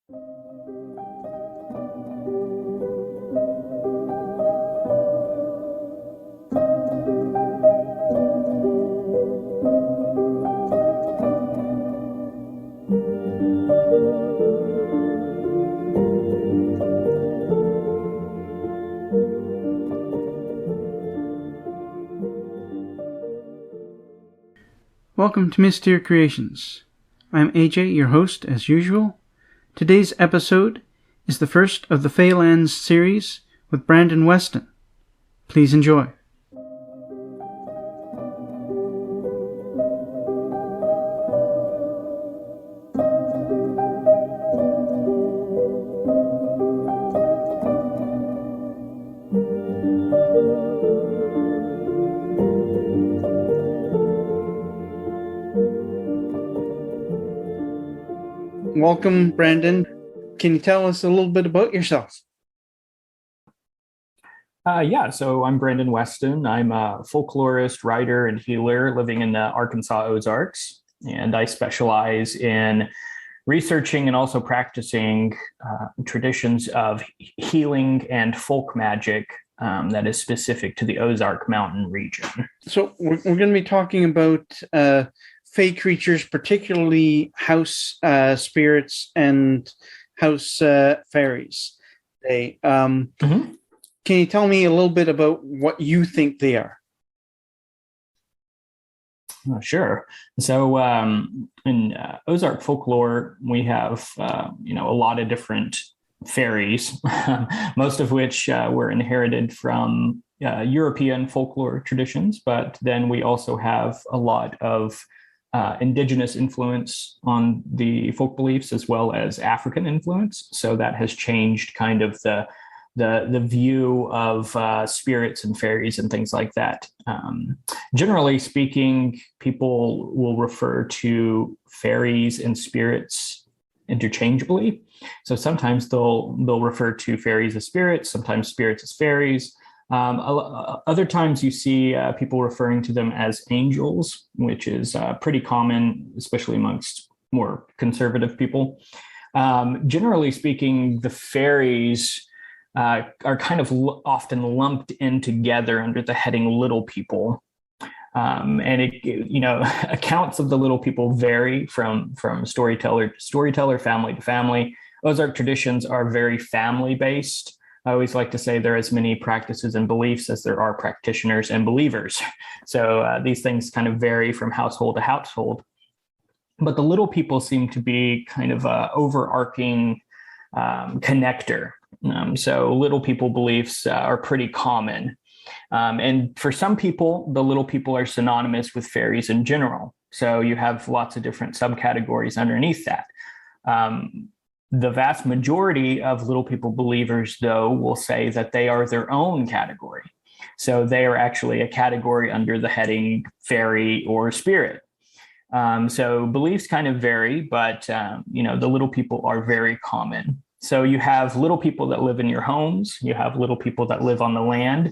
Welcome to Mystere Creations. I'm AJ, your host, as usual. Today's episode is the first of the Feylands series with Brandon Weston. Please enjoy. Welcome, Brandon. Can you tell us a little bit about yourself? So I'm Brandon Weston. I'm a folklorist, writer, and healer living in the Arkansas Ozarks, and I specialize in researching and also practicing traditions of healing and folk magic that is specific to the Ozark Mountain region. So we're going to be talking about Fey creatures, particularly house spirits and house fairies. Can you tell me a little bit about what you think they are? Sure. So in Ozark folklore, we have a lot of different fairies, most of which were inherited from European folklore traditions, but then we also have a lot of indigenous influence on the folk beliefs as well as African influence. So that has changed kind of the view of spirits and fairies and things like that. Generally speaking, people will refer to fairies and spirits interchangeably. So sometimes they'll refer to fairies as spirits, sometimes spirits as fairies. Other times you see people referring to them as angels, which is pretty common, especially amongst more conservative people. Generally speaking, the fairies are kind of often lumped in together under the heading little people. And accounts of the little people vary from storyteller to storyteller, family to family. Ozark traditions are very family-based. I always like to say there are as many practices and beliefs as there are practitioners and believers. So these things kind of vary from household to household. But the little people seem to be kind of an overarching connector. So little people beliefs are pretty common. And for some people, the little people are synonymous with fairies in general. So you have lots of different subcategories underneath that. The vast majority of little people believers, though, will say that they are their own category. So they are actually a category under the heading fairy or spirit. So beliefs kind of vary, but the little people are very common. So you have little people that live in your homes. You have little people that live on the land.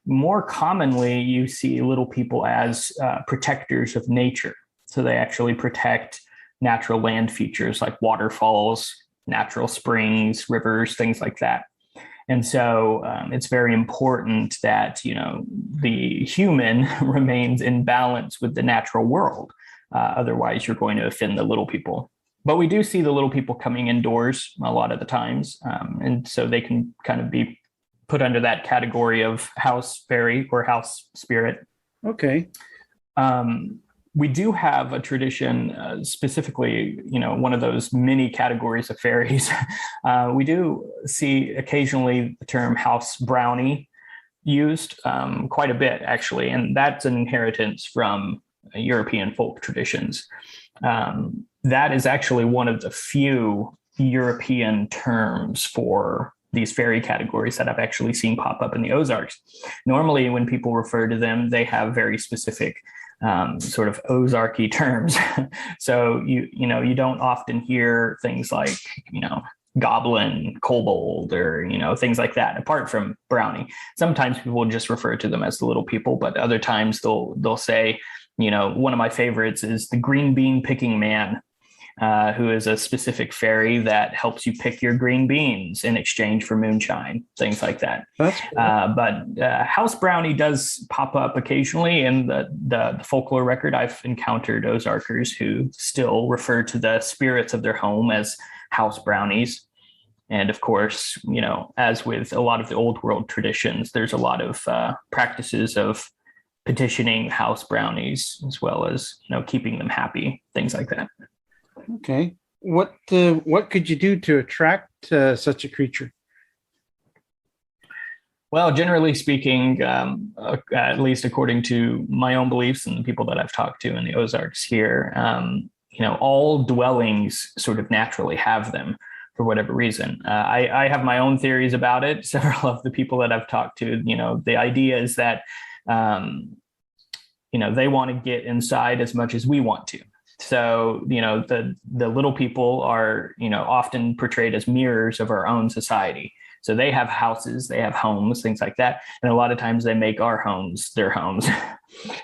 More commonly, you see little people as protectors of nature. So they actually protect natural land features like waterfalls, natural springs, rivers, things like that. And so it's very important that, the human remains in balance with the natural world. Otherwise, you're going to offend the little people. But we do see the little people coming indoors a lot of the times. And so they can kind of be put under that category of house fairy or house spirit. Okay. We do have a tradition, specifically, one of those mini categories of fairies. We do see occasionally the term house brownie used quite a bit, actually, and that's an inheritance from European folk traditions. That is actually one of the few European terms for these fairy categories that I've actually seen pop up in the Ozarks. Normally, when people refer to them, they have very specific sort of Ozarky terms. So you don't often hear things like, goblin, kobold, or, things like that, apart from brownie. Sometimes people will just refer to them as the little people, but other times they'll say, one of my favorites is the green bean picking man. who is a specific fairy that helps you pick your green beans in exchange for moonshine, things like that. That's cool. But House Brownie does pop up occasionally in the folklore record. I've encountered Ozarkers who still refer to the spirits of their home as house brownies. And of course, as with a lot of the old world traditions, there's a lot of practices of petitioning house brownies, as well as keeping them happy, things like that. Okay, what could you do to attract such a creature? Well, generally speaking, at least according to my own beliefs and the people that I've talked to in the Ozarks here, all dwellings sort of naturally have them for whatever reason. I have my own theories about it. Several of the people that I've talked to, the idea is that they want to get inside as much as we want to. So, the little people are, often portrayed as mirrors of our own society. So they have houses, they have homes, things like that. And a lot of times they make our homes their homes.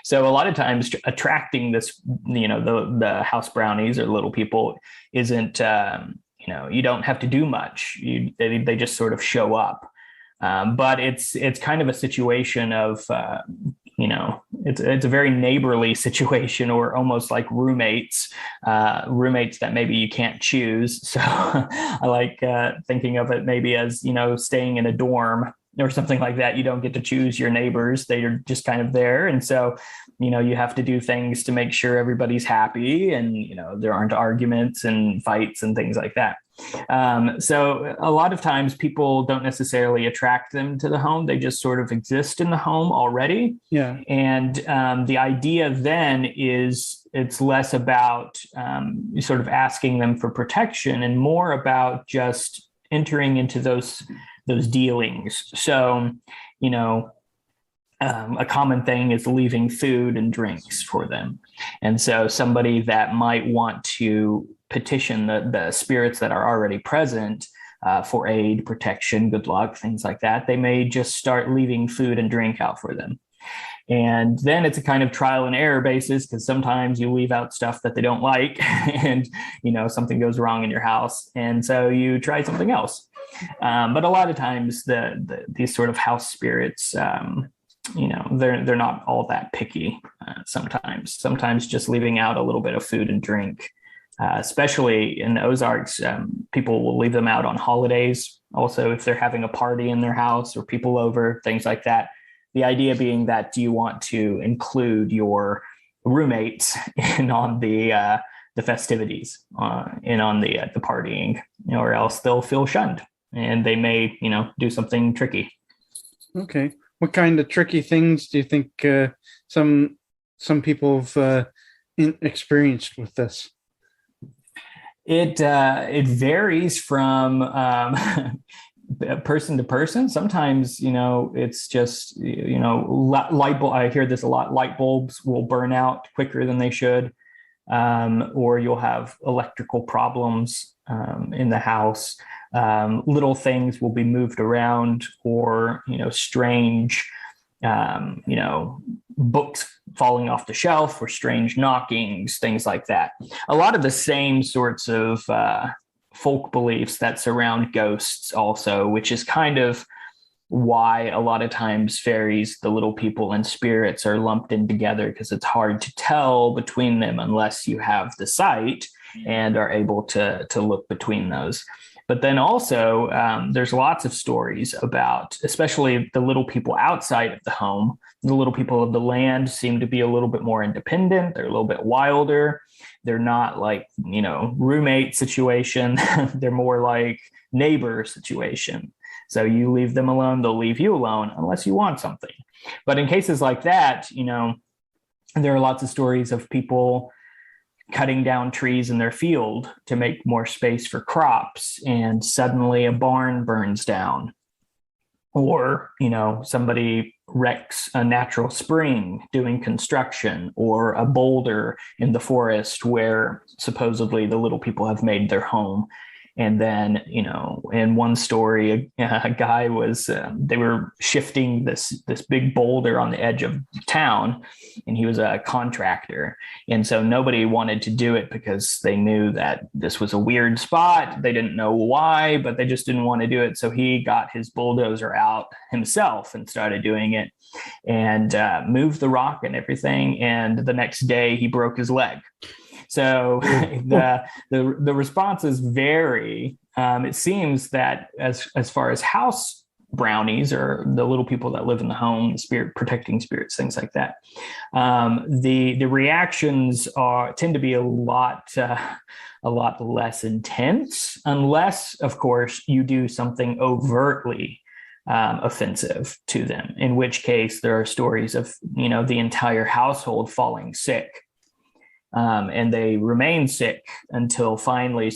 So a lot of times attracting this, the house brownies or little people isn't, you don't have to do much. They just sort of show up. But it's kind of a situation of, it's a very neighborly situation, or almost like roommates that maybe you can't choose. So I like thinking of it maybe as, staying in a dorm or something like that. You don't get to choose your neighbors. They are just kind of there. And so, you have to do things to make sure everybody's happy and, there aren't arguments and fights and things like that. So a lot of times people don't necessarily attract them to the home. They just sort of exist in the home already. Yeah. And the idea then is it's less about sort of asking them for protection and more about just entering into those dealings. So, a common thing is leaving food and drinks for them. And so somebody that might want to petition the spirits that are already present for aid, protection, good luck, things like that, they may just start leaving food and drink out for them. And then it's a kind of trial and error basis, because sometimes you leave out stuff that they don't like and, something goes wrong in your house. And so you try something else. But a lot of times these sort of house spirits, they're not all that picky. Sometimes just leaving out a little bit of food and drink, especially in the Ozarks, people will leave them out on holidays. Also, if they're having a party in their house or people over, things like that. The idea being that, do you want to include your roommates in on the festivities, in on the partying, or else they'll feel shunned and they may, do something tricky. Okay. What kind of tricky things do you think some people have experienced with this? It varies from person to person. Sometimes, it's just, light bulb. I hear this a lot. Light bulbs will burn out quicker than they should, or you'll have electrical problems in the house. Little things will be moved around, or strange, books falling off the shelf, or strange knockings, things like that. A lot of the same sorts of folk beliefs that surround ghosts also, which is kind of why a lot of times fairies, the little people, and spirits are lumped in together, because it's hard to tell between them unless you have the sight and are able to look between those. But then also, there's lots of stories about, especially the little people outside of the home. The little people of the land seem to be a little bit more independent. They're a little bit wilder. They're not like, roommate situation. They're more like neighbor situation. So you leave them alone, they'll leave you alone unless you want something. But in cases like that, there are lots of stories of people cutting down trees in their field to make more space for crops, and suddenly a barn burns down. Or, somebody wrecks a natural spring doing construction, or a boulder in the forest where supposedly the little people have made their home. And then, in one story, a guy was, they were shifting this big boulder on the edge of town, and he was a contractor. And so nobody wanted to do it because they knew that this was a weird spot. They didn't know why, but they just didn't want to do it. So he got his bulldozer out himself and started doing it, and moved the rock and everything. And the next day he broke his leg. So the responses vary. It seems that as far as house brownies, or the little people that live in the home, the spirit protecting spirits, things like that, the reactions tend to be a lot less intense, unless, of course, you do something overtly offensive to them, in which case there are stories of the entire household falling sick. And they remain sick until finally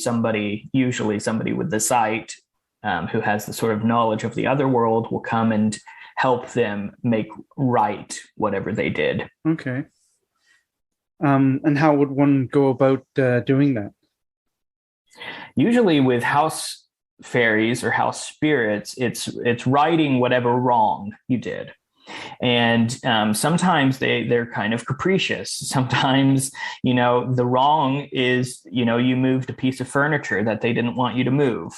usually somebody with the sight, who has the sort of knowledge of the other world, will come and help them make right whatever they did. Okay. And how would one go about doing that? Usually with house fairies or house spirits, it's righting whatever wrong you did. And sometimes they're kind of capricious. Sometimes, the wrong is, you moved a piece of furniture that they didn't want you to move,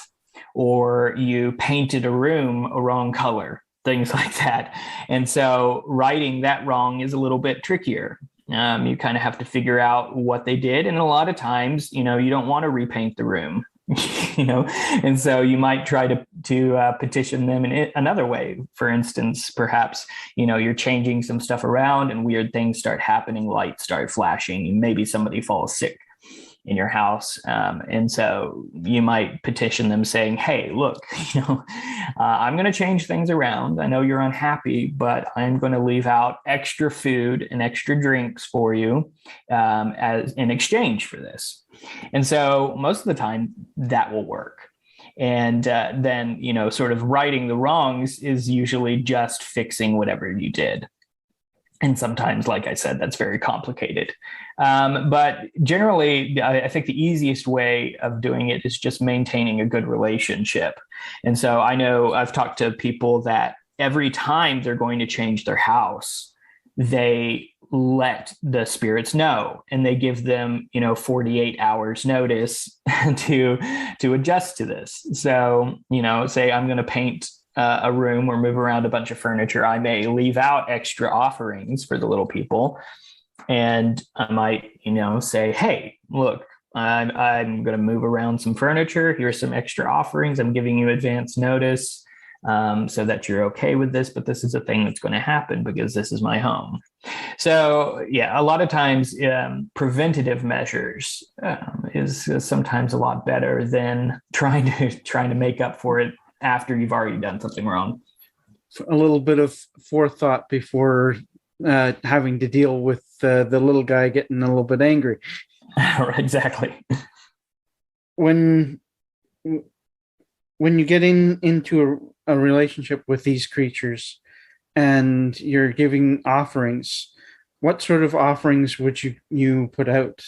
or you painted a room a wrong color, things like that. And so righting that wrong is a little bit trickier. You kind of have to figure out what they did. And a lot of times, you don't want to repaint the room. And so you might try to petition them in another way. For instance, perhaps, you're changing some stuff around and weird things start happening, lights start flashing, maybe somebody falls sick in your house. And so you might petition them saying, hey, look, I'm going to change things around. I know you're unhappy, but I'm going to leave out extra food and extra drinks for you as in exchange for this. And so most of the time that will work. And then, sort of righting the wrongs is usually just fixing whatever you did. And sometimes, like I said, that's very complicated. But generally, I think the easiest way of doing it is just maintaining a good relationship. And so I know I've talked to people that every time they're going to change their house, they let the spirits know, and they give them 48 hours notice to adjust to this. So say I'm going to paint a room or move around a bunch of furniture. I may leave out extra offerings for the little people, and I might say, hey, look, I'm going to move around some furniture, here's some extra offerings, I'm giving you advance notice so that you're okay with this, but this is a thing that's going to happen because this is my home. So yeah, a lot of times preventative measures is sometimes a lot better than trying to make up for it after you've already done something wrong. A little bit of forethought before having to deal with the little guy getting a little bit angry. Exactly. When you get into a relationship with these creatures and you're giving offerings, what sort of offerings would you put out?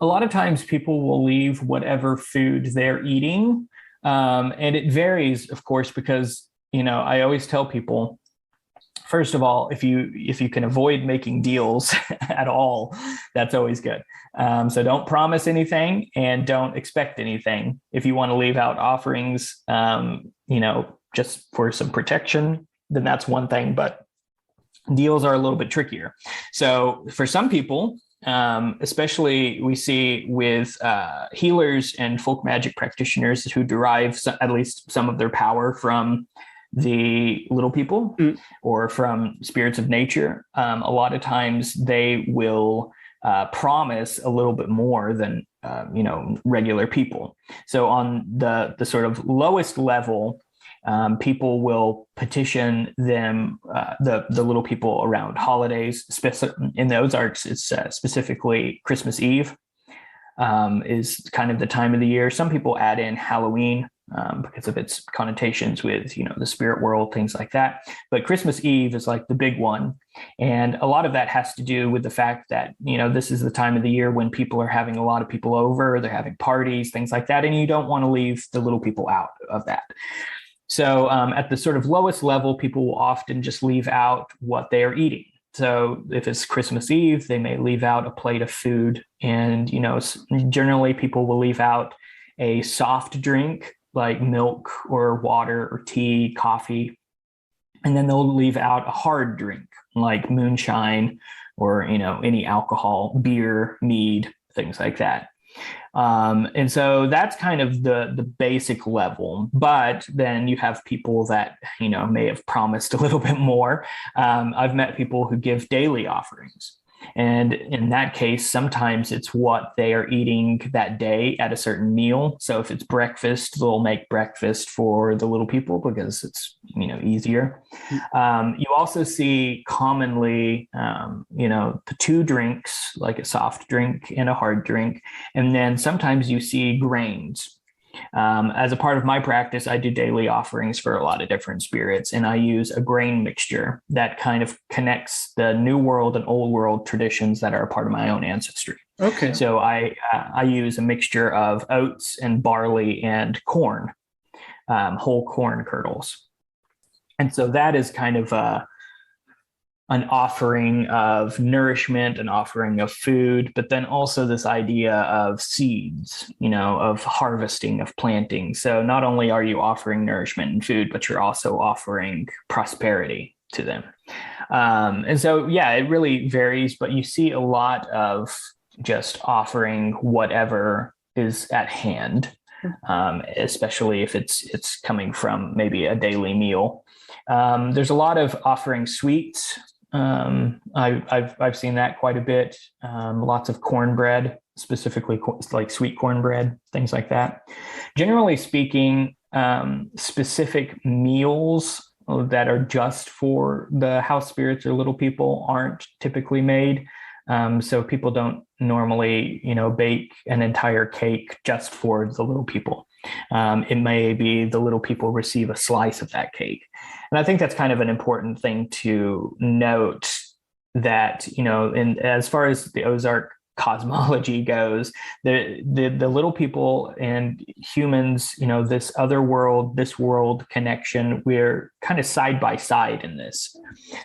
A lot of times people will leave whatever food they're eating. And it varies, of course, because, I always tell people, first of all, if you can avoid making deals at all, that's always good. So don't promise anything and don't expect anything. If you want to leave out offerings, just for some protection, then that's one thing. But deals are a little bit trickier. So for some people, especially we see with healers and folk magic practitioners who derive at least some of their power from the little people or from spirits of nature, a lot of times they will promise a little bit more than regular people. So on the sort of lowest level, people will petition them, the little people around holidays. In the Ozarks, it's specifically Christmas Eve is kind of the time of the year. Some people add in Halloween because of its connotations with, the spirit world, things like that. But Christmas Eve is like the big one. And a lot of that has to do with the fact that, this is the time of the year when people are having a lot of people over, they're having parties, things like that. And you don't want to leave the little people out of that. So at the sort of lowest level, people will often just leave out what they are eating. So if it's Christmas Eve, they may leave out a plate of food. And, generally people will leave out a soft drink like milk or water or tea, coffee. And then they'll leave out a hard drink like moonshine or, any alcohol, beer, mead, things like that. And so that's kind of the basic level. But then you have people that, may have promised a little bit more. I've met people who give daily offerings. And in that case, sometimes it's what they are eating that day at a certain meal. So if it's breakfast, they'll make breakfast for the little people because it's, easier. You also see commonly, the two drinks, like a soft drink and a hard drink. And then sometimes you see grains. As a part of my practice, I do daily offerings for a lot of different spirits, and I use a grain mixture that kind of connects the New World and Old World traditions that are a part of my own ancestry. Okay. So I use a mixture of oats and barley and corn, whole corn kernels. And so that is kind of an offering of nourishment, an offering of food, but then also this idea of seeds, of harvesting, of planting. So not only are you offering nourishment and food, but you're also offering prosperity to them. And so, yeah, it really varies, but you see a lot of just offering whatever is at hand, especially if it's coming from maybe a daily meal. There's a lot of offering sweets. I've seen that quite a bit. Lots of cornbread, specifically like sweet cornbread, things like that. Generally speaking, specific meals that are just for the house spirits or little people aren't typically made. So people don't normally, bake an entire cake just for the little people. It may be the little people receive a slice of that cake. And I think that's kind of an important thing to note that, as far as the Ozark cosmology goes, the little people and humans, this other world, this world connection, we're kind of side by side in this.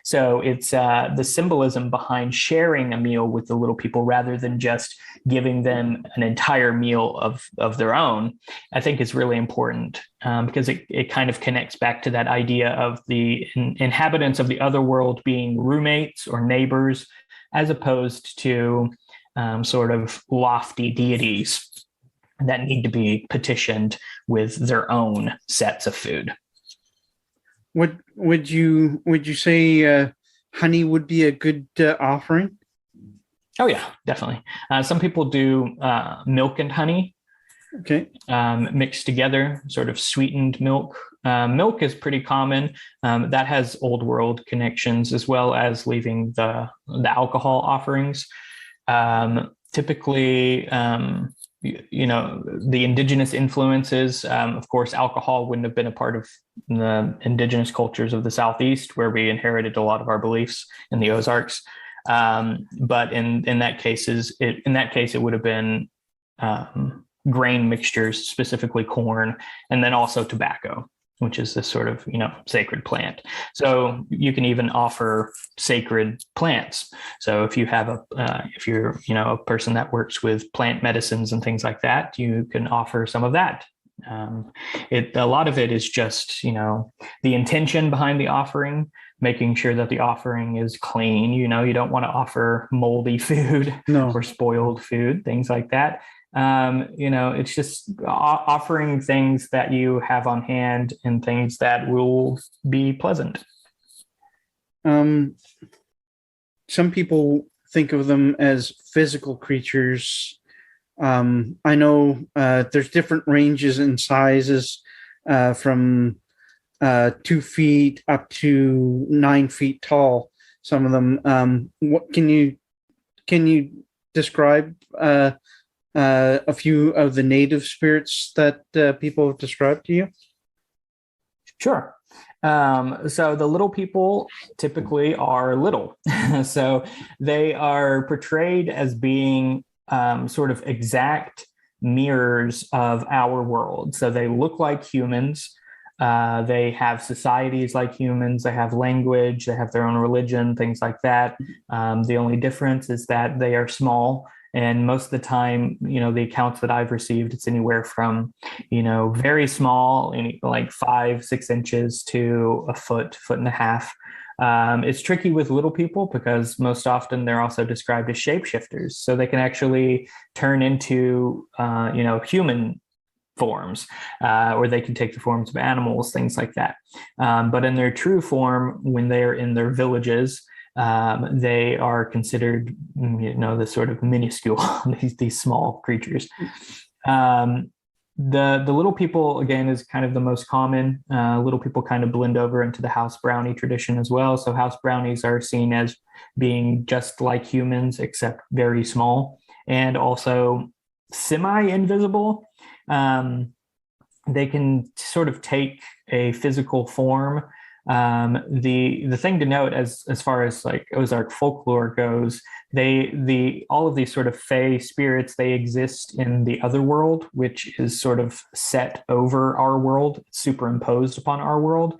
So it's the symbolism behind sharing a meal with the little people rather than just giving them an entire meal of their own, I think is really important because it kind of connects back to that idea of the inhabitants of the other world being roommates or neighbors, as opposed to sort of lofty deities that need to be petitioned with their own sets of food. Would you say honey would be a good offering? Oh yeah, definitely. Some people do milk and honey. Okay. Mixed together, sort of sweetened milk. Milk is pretty common. That has old world connections, as well as leaving the alcohol offerings. Typically, the indigenous influences, of course, alcohol wouldn't have been a part of the indigenous cultures of the Southeast, where we inherited a lot of our beliefs in the Ozarks. But in that case, it would have been grain mixtures, specifically corn, and then also tobacco, which is this sort of, sacred plant. So you can even offer sacred plants. So if you have if you're, a person that works with plant medicines and things like that, you can offer some of that. A lot of it is just, the intention behind the offering, making sure that the offering is clean. You don't want to offer moldy food or spoiled food, things like that. It's just offering things that you have on hand and things that will be pleasant. Some people think of them as physical creatures. I know there's different ranges and sizes from 2 feet up to 9 feet tall. Some of them. What can you describe a few of the native spirits that people have described to you? Sure. So the little people typically are little. So they are portrayed as being sort of exact mirrors of our world. So they look like humans. They have societies like humans. They have language. They have their own religion, things like that. The only difference is that they are small. And most of the time, the accounts that I've received, it's anywhere from, very small, like 5-6 inches to a foot and a half. It's tricky with little people because most often they're also described as shapeshifters. So they can actually turn into, human forms, or they can take the forms of animals, things like that. But in their true form, when they're in their villages, they are considered, the sort of minuscule, these small creatures. The little people, again, is kind of the most common. Little people kind of blend over into the house brownie tradition as well. So house brownies are seen as being just like humans, except very small and also semi-invisible. They can sort of take a physical form. The thing to note, as far as like Ozark folklore goes, all of these sort of fae spirits, they exist in the other world, which is sort of set over our world, superimposed upon our world.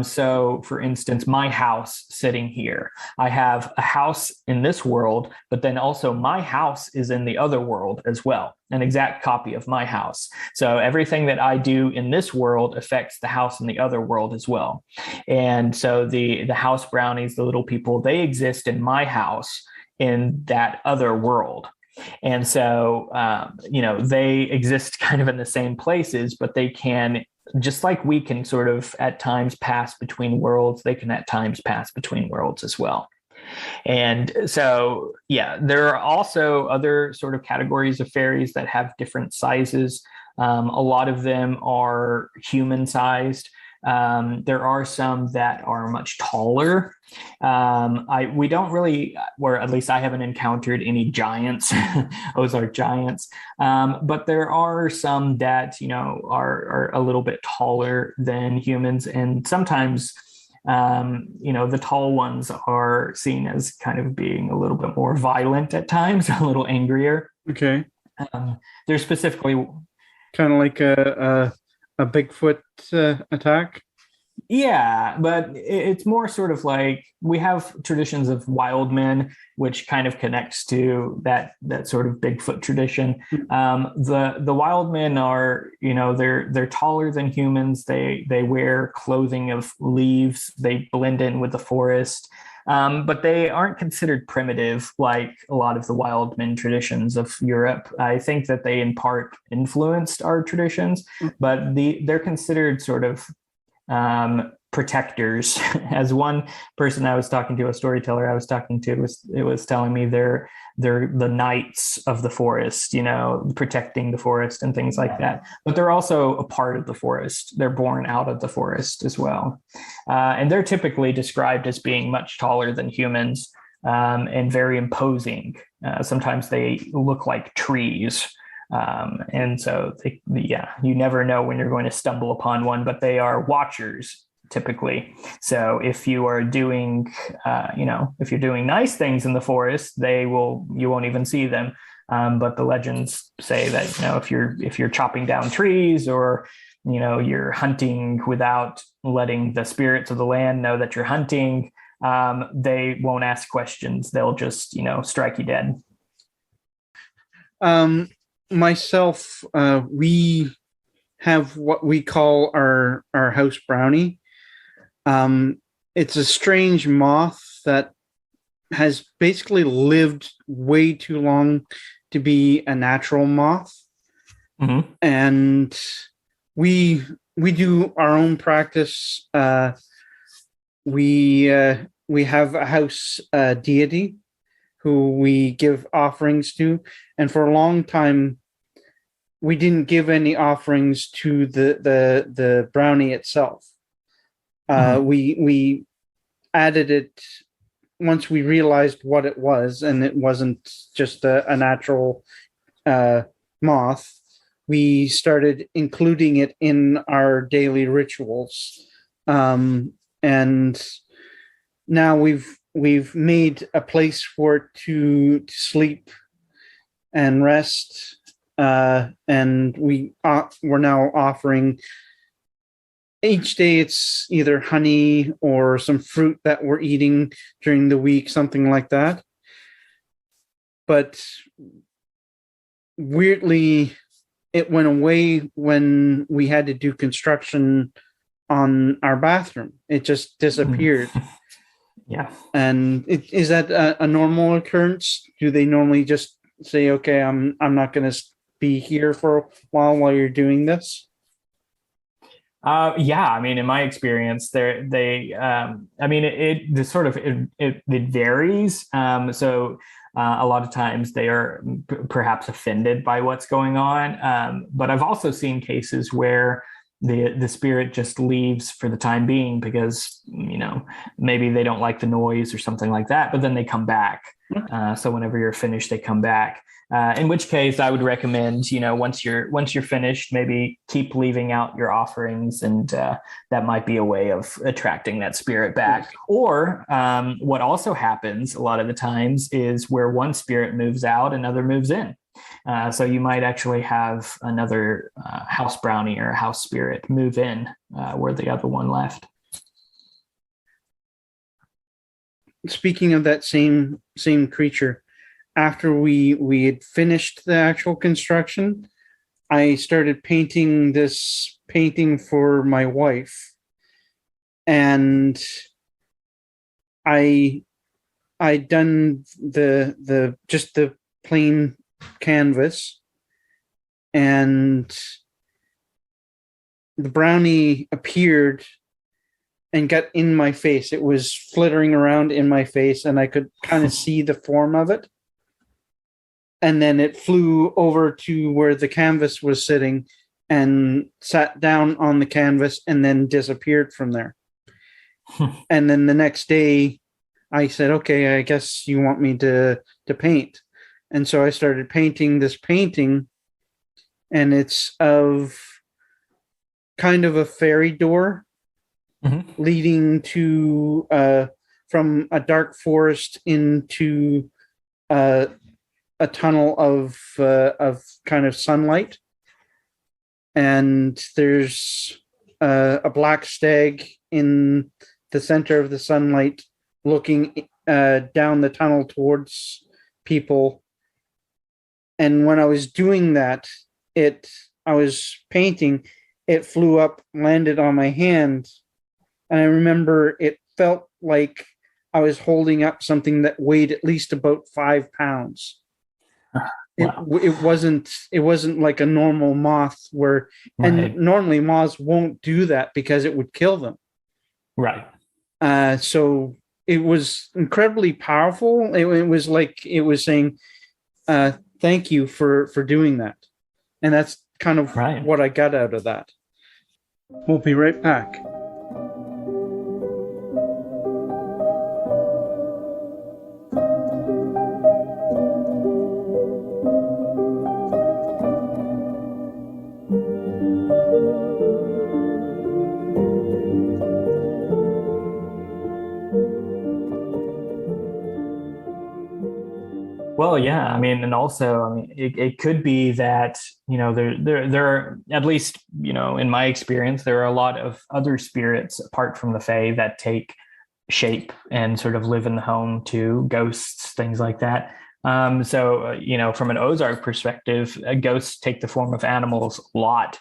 So, for instance, my house sitting here, I have a house in this world, but then also my house is in the other world as well, an exact copy of my house. So everything that I do in this world affects the house in the other world as well. And so the house brownies, the little people, they exist in my house in that other world. And so, they exist kind of in the same places, but they can, just like we can sort of at times pass between worlds, they can at times pass between worlds as well. And so, yeah, there are also other sort of categories of fairies that have different sizes. A lot of them are human sized. There are some that are much taller. We don't really, or at least I haven't encountered any giants, Ozark giants. But there are some that, are a little bit taller than humans. And sometimes, the tall ones are seen as kind of being a little bit more violent at times, a little angrier. Okay. They're specifically kind of like a Bigfoot attack. Yeah, but it's more sort of like we have traditions of wild men, which kind of connects to that sort of Bigfoot tradition. The wild men are, they're taller than humans. They wear clothing of leaves. They blend in with the forest. But they aren't considered primitive like a lot of the wild men traditions of Europe. I think that they in part influenced our traditions, but they're considered sort of protectors. As one person I was talking to, a storyteller I was talking to, was telling me they're the knights of the forest, protecting the forest and things like that. But they're also a part of the forest. They're born out of the forest as well. And they're typically described as being much taller than humans, and very imposing. Sometimes they look like trees. And so, you never know when you're going to stumble upon one, but they are watchers typically. So if you are doing, if you're doing nice things in the forest, you won't even see them. But the legends say that, if you're chopping down trees or, you're hunting without letting the spirits of the land know that you're hunting, they won't ask questions. They'll just, strike you dead. Myself, we have what we call our house brownie. It's a strange moth that has basically lived way too long to be a natural moth. Mm-hmm. And we do our own practice. We have a house deity who we give offerings to, and for a long time we didn't give any offerings to the brownie itself. We added it once we realized what it was, and it wasn't just a natural moth, we started including it in our daily rituals, and now we've made a place for it to sleep and rest, and we're now offering each day. It's either honey or some fruit that we're eating during the week, something like that. But weirdly, it went away when we had to do construction on our bathroom. It just disappeared. Yeah. And is that a normal occurrence? Do they normally just say, "Okay, I'm not going to be here for a while you're doing this"? Yeah, I mean, in my experience, I mean, it varies. So a lot of times they are perhaps offended by what's going on. But I've also seen cases where the spirit just leaves for the time being because, maybe they don't like the noise or something like that, but then they come back. So whenever you're finished, they come back. In which case, I would recommend, once you're finished, maybe keep leaving out your offerings, and that might be a way of attracting that spirit back. Or what also happens a lot of the times is where one spirit moves out, another moves in. So you might actually have another house brownie or house spirit move in where the other one left. Speaking of that same creature, after we had finished the actual construction, I started painting this painting for my wife, and I done the just the plain canvas, and the brownie appeared and got in my face. It was flittering around in my face, and I could kind of see the form of it. And then it flew over to where the canvas was sitting and sat down on the canvas and then disappeared from there. And then the next day I said, "Okay, I guess you want me to paint." And so I started painting this painting, and it's of kind of a fairy door leading to from a dark forest into a tunnel of kind of sunlight, and there's a black stag in the center of the sunlight, looking down the tunnel towards people. And when I was doing that, I was painting. It flew up, landed on my hand, and I remember it felt like I was holding up something that weighed at least about 5 pounds. Wow. It wasn't like a normal moth where, and normally moths won't do that because it would kill them. Right. So it was incredibly powerful. It was like it was saying, "Thank you for doing that," and that's kind of what I got out of that. We'll be right back. Well, yeah, I mean, and also, I mean, it could be that, there are, at least, in my experience, there are a lot of other spirits apart from the Fae that take shape and sort of live in the home too, ghosts, things like that. So, from an Ozark perspective, ghosts take the form of animals a lot.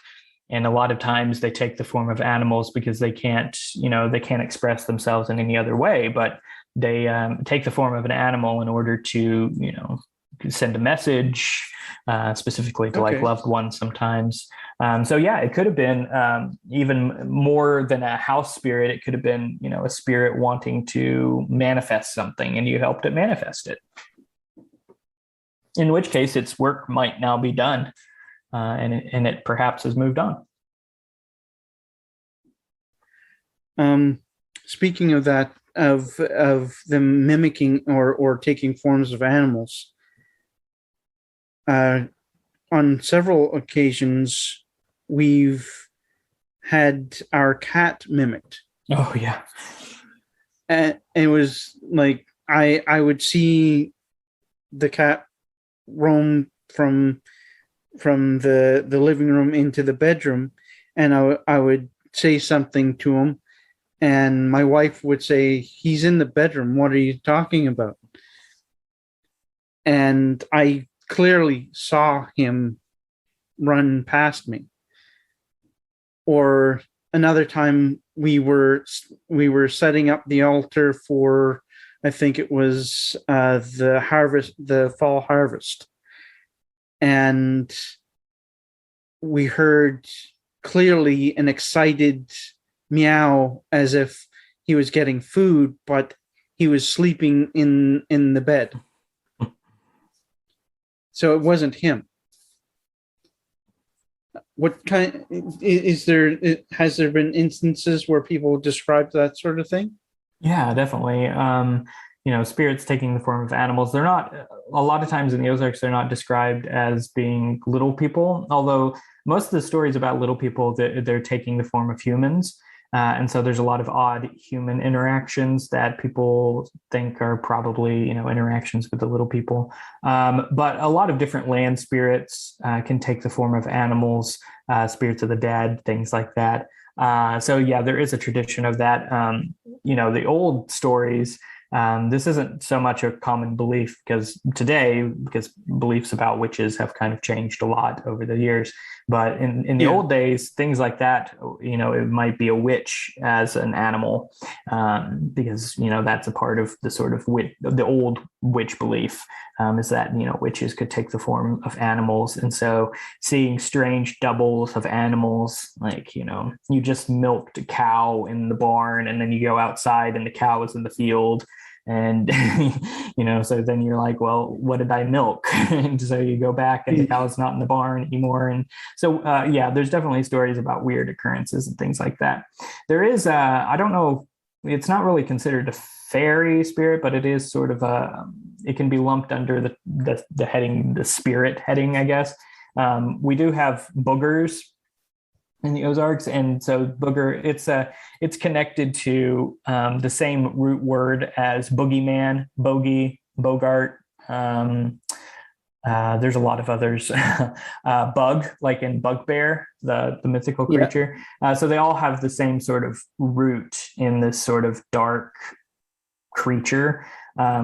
And a lot of times they take the form of animals because they can't express themselves in any other way, but they take the form of an animal in order to, send a message, specifically to like loved ones sometimes. So yeah, it could have been even more than a house spirit. It could have been, a spirit wanting to manifest something, and you helped it manifest it. In which case, its work might now be done, and it perhaps has moved on. Speaking of that, of them mimicking or taking forms of animals, on several occasions, we've had our cat mimicked. Oh yeah. And it was like I would see the cat roam from the living room into the bedroom, and I would say something to him, and my wife would say, "He's in the bedroom. What are you talking about?" And I clearly saw him run past me. Or another time we were setting up the altar for, I think it was the fall harvest, and we heard clearly an excited meow as if he was getting food, but he was sleeping in the bed. So it wasn't him. What kind is there? Has there been instances where people described that sort of thing? Yeah, definitely. Spirits taking the form of animals. They're not, a lot of times in the Ozarks, they're not described as being little people, although most of the stories about little people, they're taking the form of humans. And so there's a lot of odd human interactions that people think are probably, interactions with the little people. But a lot of different land spirits can take the form of animals, spirits of the dead, things like that. So yeah, there is a tradition of that. The old stories, this isn't so much a common belief because beliefs about witches have kind of changed a lot over the years. But in the old days, things like that, it might be a witch as an animal, because, that's a part of the sort of the old witch belief, is that, witches could take the form of animals. And so seeing strange doubles of animals, like, you just milked a cow in the barn and then you go outside and the cow is in the field. And, so then you're like, well, what did I milk? And so you go back and the cow's not in the barn anymore. And so, there's definitely stories about weird occurrences and things like that. There is, I don't know, it's not really considered a fairy spirit, but it is sort of it can be lumped under the heading, the spirit heading, I guess. We do have boogers in the Ozarks, and so booger, it's connected to the same root word as boogeyman, bogey, bogart. There's a lot of others. Bug, like in bugbear, the mythical creature. So they all have the same sort of root in this sort of dark creature.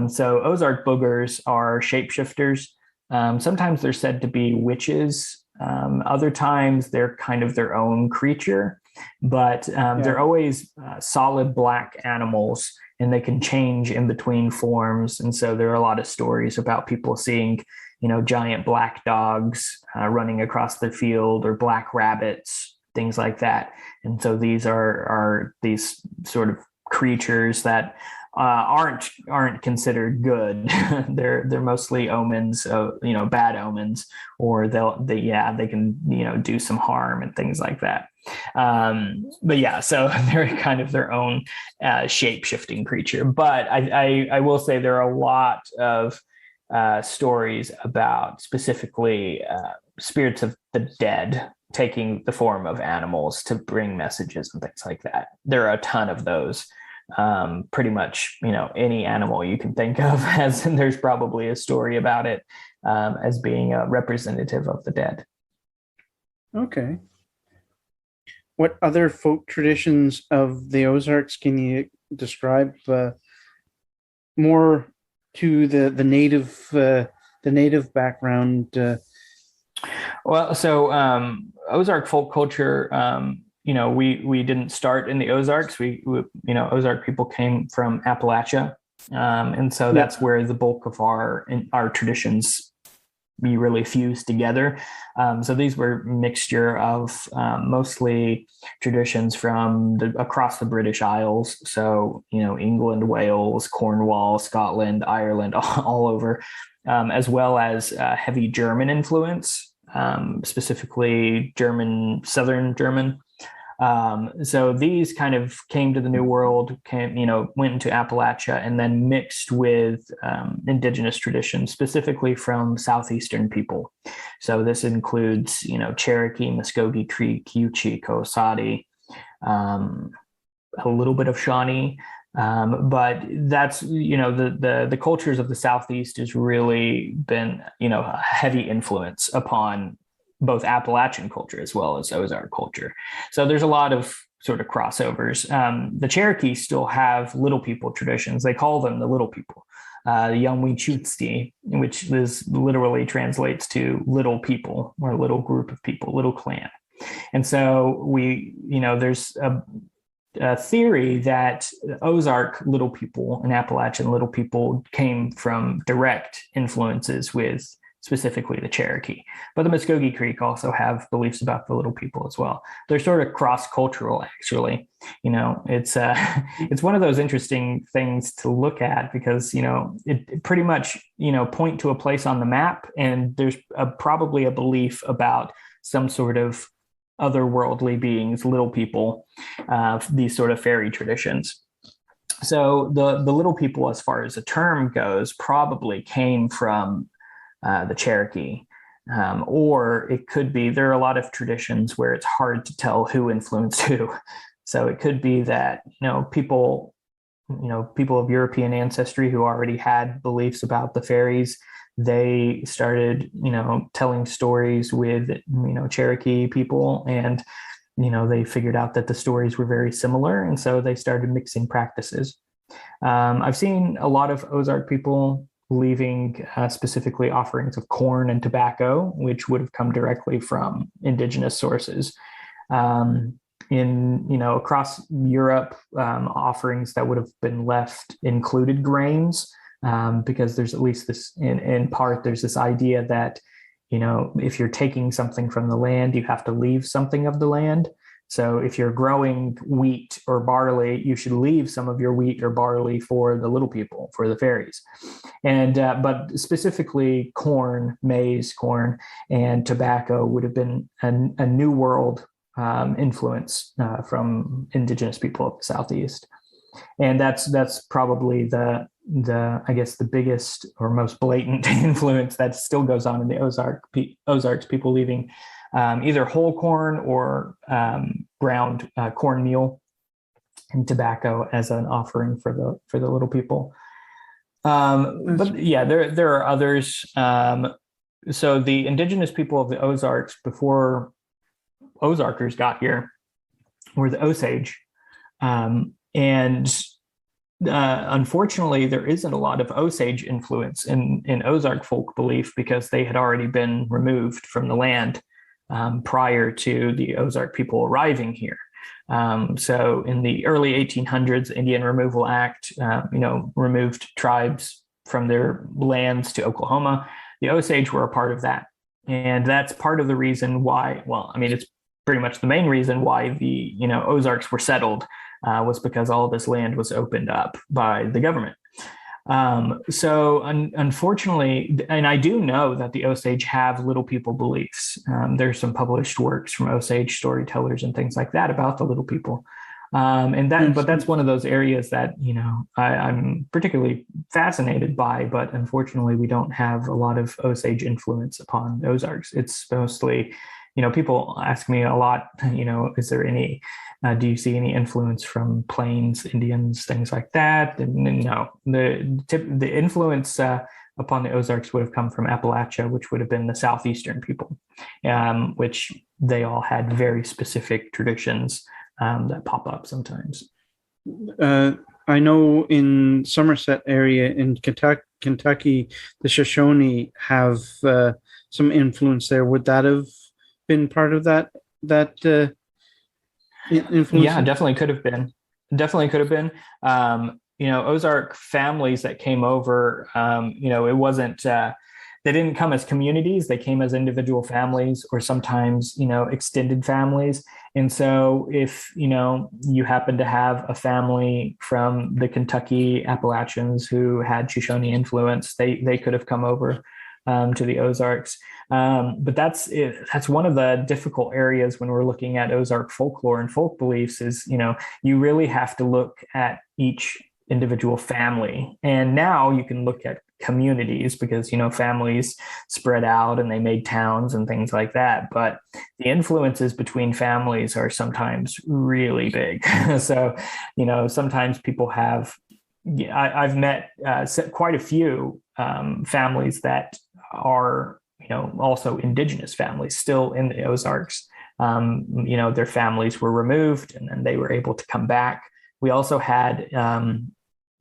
So Ozark boogers are shapeshifters. Sometimes they're said to be witches. Other times they're kind of their own creature, but they're always solid black animals, and they can change in between forms. And so there are a lot of stories about people seeing, giant black dogs running across the field, or black rabbits, things like that. And so these are these sort of creatures that aren't considered good. they're mostly omens, bad omens, or they can do some harm and things like that. But yeah, so they're kind of their own shape shifting creature. But I will say there are a lot of stories about specifically spirits of the dead taking the form of animals to bring messages and things like that. There are a ton of those. Pretty much, any animal you can think of has, and there's probably a story about it as being a representative of the dead. Okay. What other folk traditions of the Ozarks can you describe more to the native background? Well, so Ozark folk culture, we didn't start in the Ozarks. We Ozark people came from Appalachia, and so that's where the bulk of our traditions be really fused together. So these were mixture of mostly traditions from across the British Isles. So England, Wales, Cornwall, Scotland, Ireland, all over, as well as heavy German influence, specifically Southern German. So these kind of came to the New World, went into Appalachia, and then mixed with indigenous traditions, specifically from southeastern people. So this includes, Cherokee, Muskogee Creek, Yuchi, Osage, a little bit of Shawnee. But that's, the cultures of the Southeast has really been, a heavy influence upon both Appalachian culture as well as Ozark culture. So there's a lot of sort of crossovers. The Cherokee still have little people traditions. They call them the little people, the Yamwichutsi, which is literally translates to little people or little group of people, little clan. And so there's a theory that Ozark little people and Appalachian little people came from direct influences with specifically the Cherokee. But the Muskogee Creek also have beliefs about the little people as well. They're sort of cross-cultural, actually. It's one of those interesting things to look at because, it pretty much, point to a place on the map, and there's probably a belief about some sort of otherworldly beings, little people, these sort of fairy traditions. So the little people, as far as the term goes, probably came from the Cherokee, or it could be, there are a lot of traditions where it's hard to tell who influenced who. So it could be that, people of European ancestry who already had beliefs about the fairies, they started, telling stories with, Cherokee people, and, they figured out that the stories were very similar. And so they started mixing practices. I've seen a lot of Ozark people leaving specifically offerings of corn and tobacco, which would have come directly from indigenous sources. Across Europe, offerings that would have been left included grains, because there's at least this, in part, there's this idea that, if you're taking something from the land, you have to leave something of the land. So if you're growing wheat or barley, you should leave some of your wheat or barley for the little people, for the fairies. And but specifically maize, corn, and tobacco would have been a New World influence from indigenous people of the Southeast. And that's probably the I guess the biggest or most blatant influence that still goes on in the Ozarks, people leaving either whole corn or ground cornmeal and tobacco as an offering for the little people. But yeah, there are others. So the indigenous people of the Ozarks before Ozarkers got here were the Osage. Unfortunately, there isn't a lot of Osage influence in Ozark folk belief because they had already been removed from the land prior to the Ozark people arriving here. So in the early 1800s, Indian Removal Act, removed tribes from their lands to Oklahoma. The Osage were a part of that. And that's part of the reason why, it's pretty much the main reason why the, Ozarks were settled, was because all of this land was opened up by the government. Unfortunately, and I do know that the Osage have little people beliefs. There's some published works from Osage storytellers and things like that about the little people. But that's one of those areas that, I'm particularly fascinated by, but unfortunately we don't have a lot of Osage influence upon the Ozarks. It's mostly, people ask me a lot, is there any, do you see any influence from Plains Indians, things like that? And no, the influence upon the Ozarks would have come from Appalachia, which would have been the southeastern people, which they all had very specific traditions that pop up sometimes. I know in Somerset area in Kentucky, the Shoshone have some influence there. Would that have been part of that influence? Yeah, definitely could have been. Ozark families that came over, it wasn't, they didn't come as communities. They came as individual families or sometimes, extended families. And so if, you happen to have a family from the Kentucky Appalachians who had Shoshone influence, they could have come over. to the Ozarks. But that's one of the difficult areas when we're looking at Ozark folklore and folk beliefs is, you really have to look at each individual family. And now you can look at communities because, families spread out and they made towns and things like that. But the influences between families are sometimes really big. So, sometimes people have, I've met quite a few families that are, also indigenous families still in the Ozarks. Their families were removed and then they were able to come back. We also had,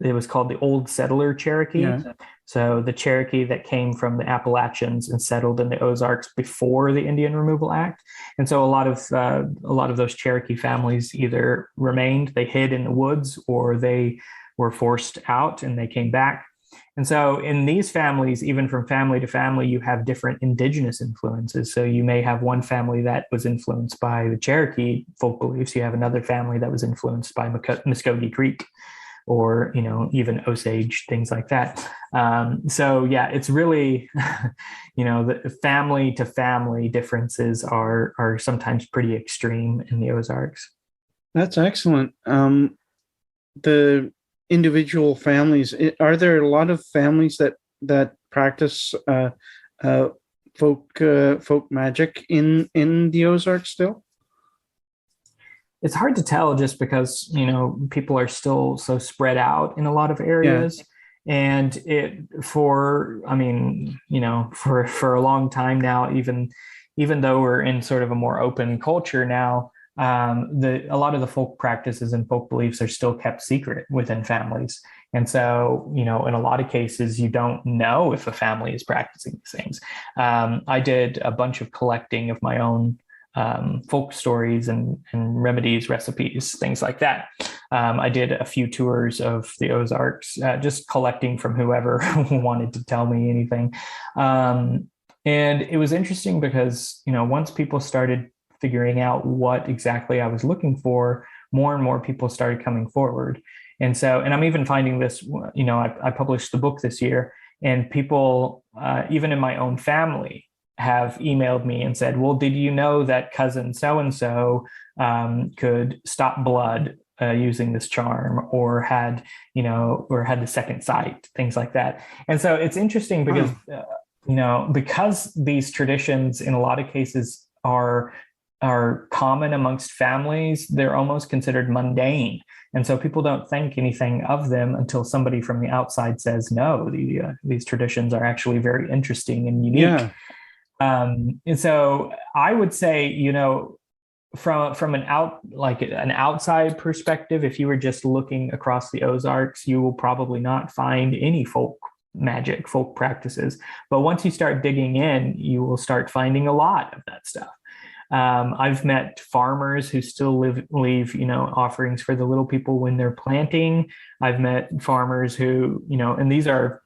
it was called the Old Settler Cherokee. Yeah. So the Cherokee that came from the Appalachians and settled in the Ozarks before the Indian Removal Act. And so a lot of those Cherokee families either remained, they hid in the woods, or they were forced out and they came back. And so in these families, even from family to family, you have different indigenous influences. So you may have one family that was influenced by the Cherokee folk beliefs. You have another family that was influenced by Muskogee Creek, or, even Osage, things like that. So yeah, it's really, the family to family differences are sometimes pretty extreme in the Ozarks. That's excellent. The individual families, are there a lot of families that practice folk magic in the Ozarks still? It's hard to tell just because, people are still so spread out in a lot of areas. Yeah. And for a long time now, even though we're in sort of a more open culture now, a lot of the folk practices and folk beliefs are still kept secret within families. And so, in a lot of cases, you don't know if a family is practicing these things. I did a bunch of collecting of my own folk stories and remedies, recipes, things like that. I did a few tours of the Ozarks, just collecting from whoever wanted to tell me anything. And it was interesting because, once people started figuring out what exactly I was looking for, more and more people started coming forward. And so, and I'm even finding this, I published the book this year, and people, even in my own family, have emailed me and said, well, did you know that cousin so-and-so could stop blood using this charm, or had the second sight, things like that. And so it's interesting because, because these traditions in a lot of cases are common amongst families, they're almost considered mundane. And so people don't think anything of them until somebody from the outside says, no, these traditions are actually very interesting and unique. Yeah. And so I would say, from an outside perspective, if you were just looking across the Ozarks, you will probably not find any folk magic, folk practices. But once you start digging in, you will start finding a lot of that stuff. I've met farmers who still leave, offerings for the little people when they're planting. I've met farmers who, and these are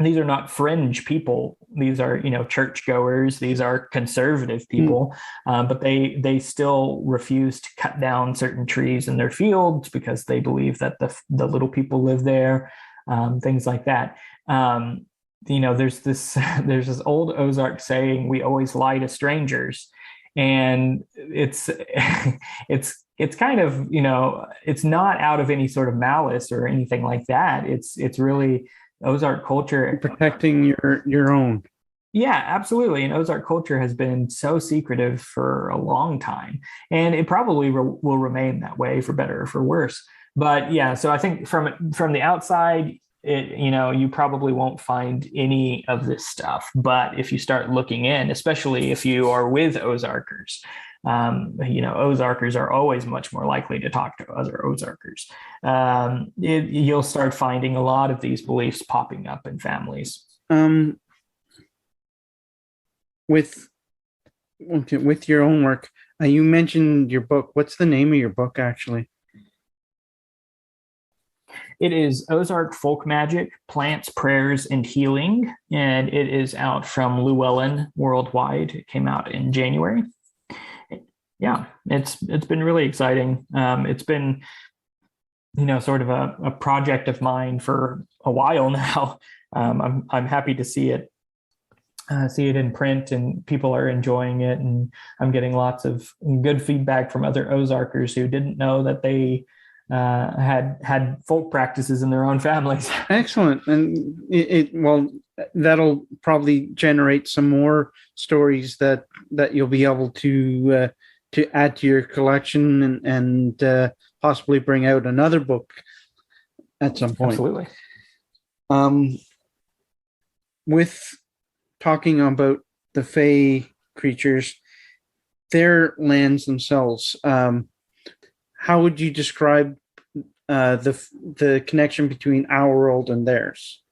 not fringe people. These are, churchgoers. These are conservative people, but they still refuse to cut down certain trees in their fields because they believe that the little people live there, things like that. There's this old Ozark saying, "We always lie to strangers." And it's kind of, it's not out of any sort of malice or anything like that. It's really Ozark culture. Protecting your own. Yeah, absolutely. And Ozark culture has been so secretive for a long time, and it probably will remain that way for better or for worse. But yeah, so I think from the outside, you probably won't find any of this stuff. But if you start looking in, especially if you are with Ozarkers, Ozarkers are always much more likely to talk to other Ozarkers. You'll start finding a lot of these beliefs popping up in families. With your own work, you mentioned your book. What's the name of your book, actually? It is Ozark Folk Magic, Plants, Prayers, and Healing, and it is out from Llewellyn Worldwide. It came out in January. Yeah, it's been really exciting. It's been, sort of a project of mine for a while now. I'm happy to see it see it in print, and people are enjoying it. And I'm getting lots of good feedback from other Ozarkers who didn't know that they had folk practices in their own families. Excellent. And well, that'll probably generate some more stories that you'll be able to add to your collection, and possibly bring out another book at some point. Absolutely. With talking about the Fae creatures, their lands themselves, how would you describe the connection between our world and theirs?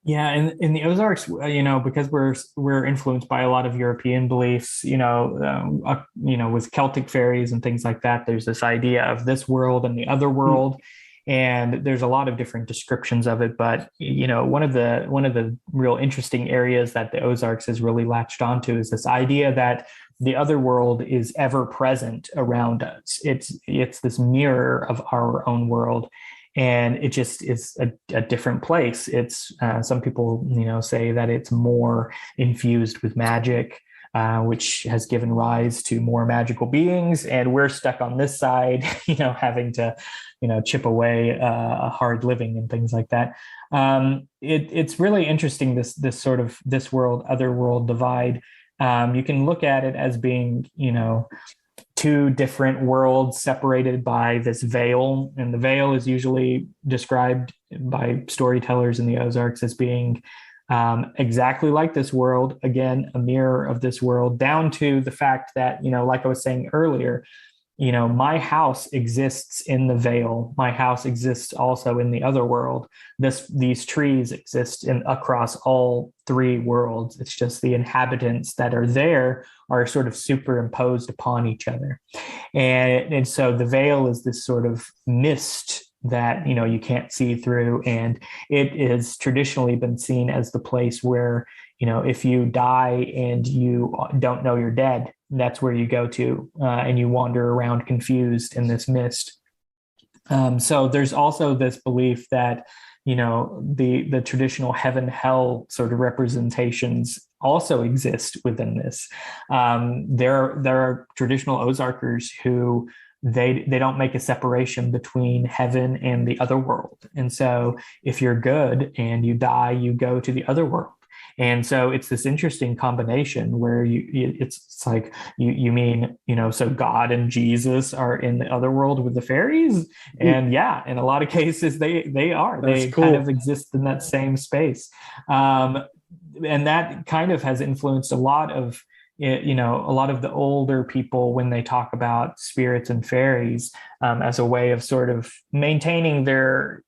Yeah, in the Ozarks, because we're influenced by a lot of European beliefs, with Celtic fairies and things like that. There's this idea of this world and the other world, and there's a lot of different descriptions of it. But one of the real interesting areas that the Ozarks has really latched onto is this idea that the other world is ever present around us. It's this mirror of our own world, and it just is a different place. It's some people say that it's more infused with magic, which has given rise to more magical beings, and we're stuck on this side, having to chip away a hard living and things like that. It's really interesting, this sort of this world other world divide. You can look at it as being two different worlds separated by this veil. And the veil is usually described by storytellers in the Ozarks as being exactly like this world, again, a mirror of this world, down to the fact that, like I was saying earlier, my house exists in the veil. My house exists also in the other world. These trees exist across all three worlds. It's just the inhabitants that are there are sort of superimposed upon each other. And so the veil is this sort of mist that, you can't see through. And it has traditionally been seen as the place where, if you die and you don't know you're dead, that's where you go to, and you wander around confused in this mist. So there's also this belief that, the traditional heaven hell sort of representations also exist within this. There are traditional Ozarkers who they don't make a separation between heaven and the other world. And so if you're good and you die, you go to the other world. And so it's this interesting combination where it's like you mean, so God and Jesus are in the other world with the fairies. And yeah, in a lot of cases they are. That's cool. Kind of exist in that same space. And that kind of has influenced a lot of the older people when they talk about spirits and fairies, as a way of sort of maintaining their,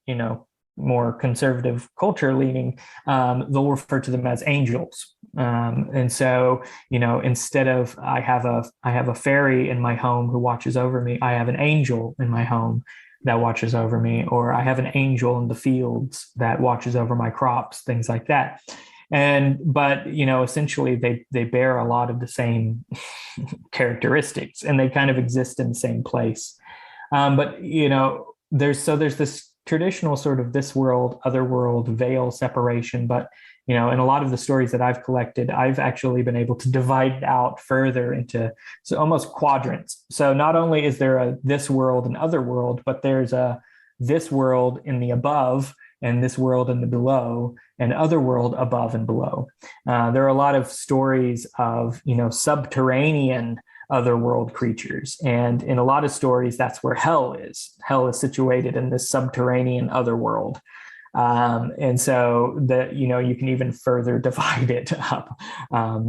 more conservative culture leaning. They'll refer to them as angels. And so, instead of I have a fairy in my home who watches over me, I have an angel in my home that watches over me, or I have an angel in the fields that watches over my crops, things like that. But essentially they bear a lot of the same characteristics, and they kind of exist in the same place. But there's this traditional sort of this world, other world veil separation. But, in a lot of the stories that I've collected, I've actually been able to divide out further into almost quadrants. So not only is there a this world and other world, but there's a this world in the above and this world in the below and other world above and below. There are a lot of stories of, subterranean otherworld creatures. And in a lot of stories, that's where hell is. Hell is situated in this subterranean otherworld. And so you can even further divide it up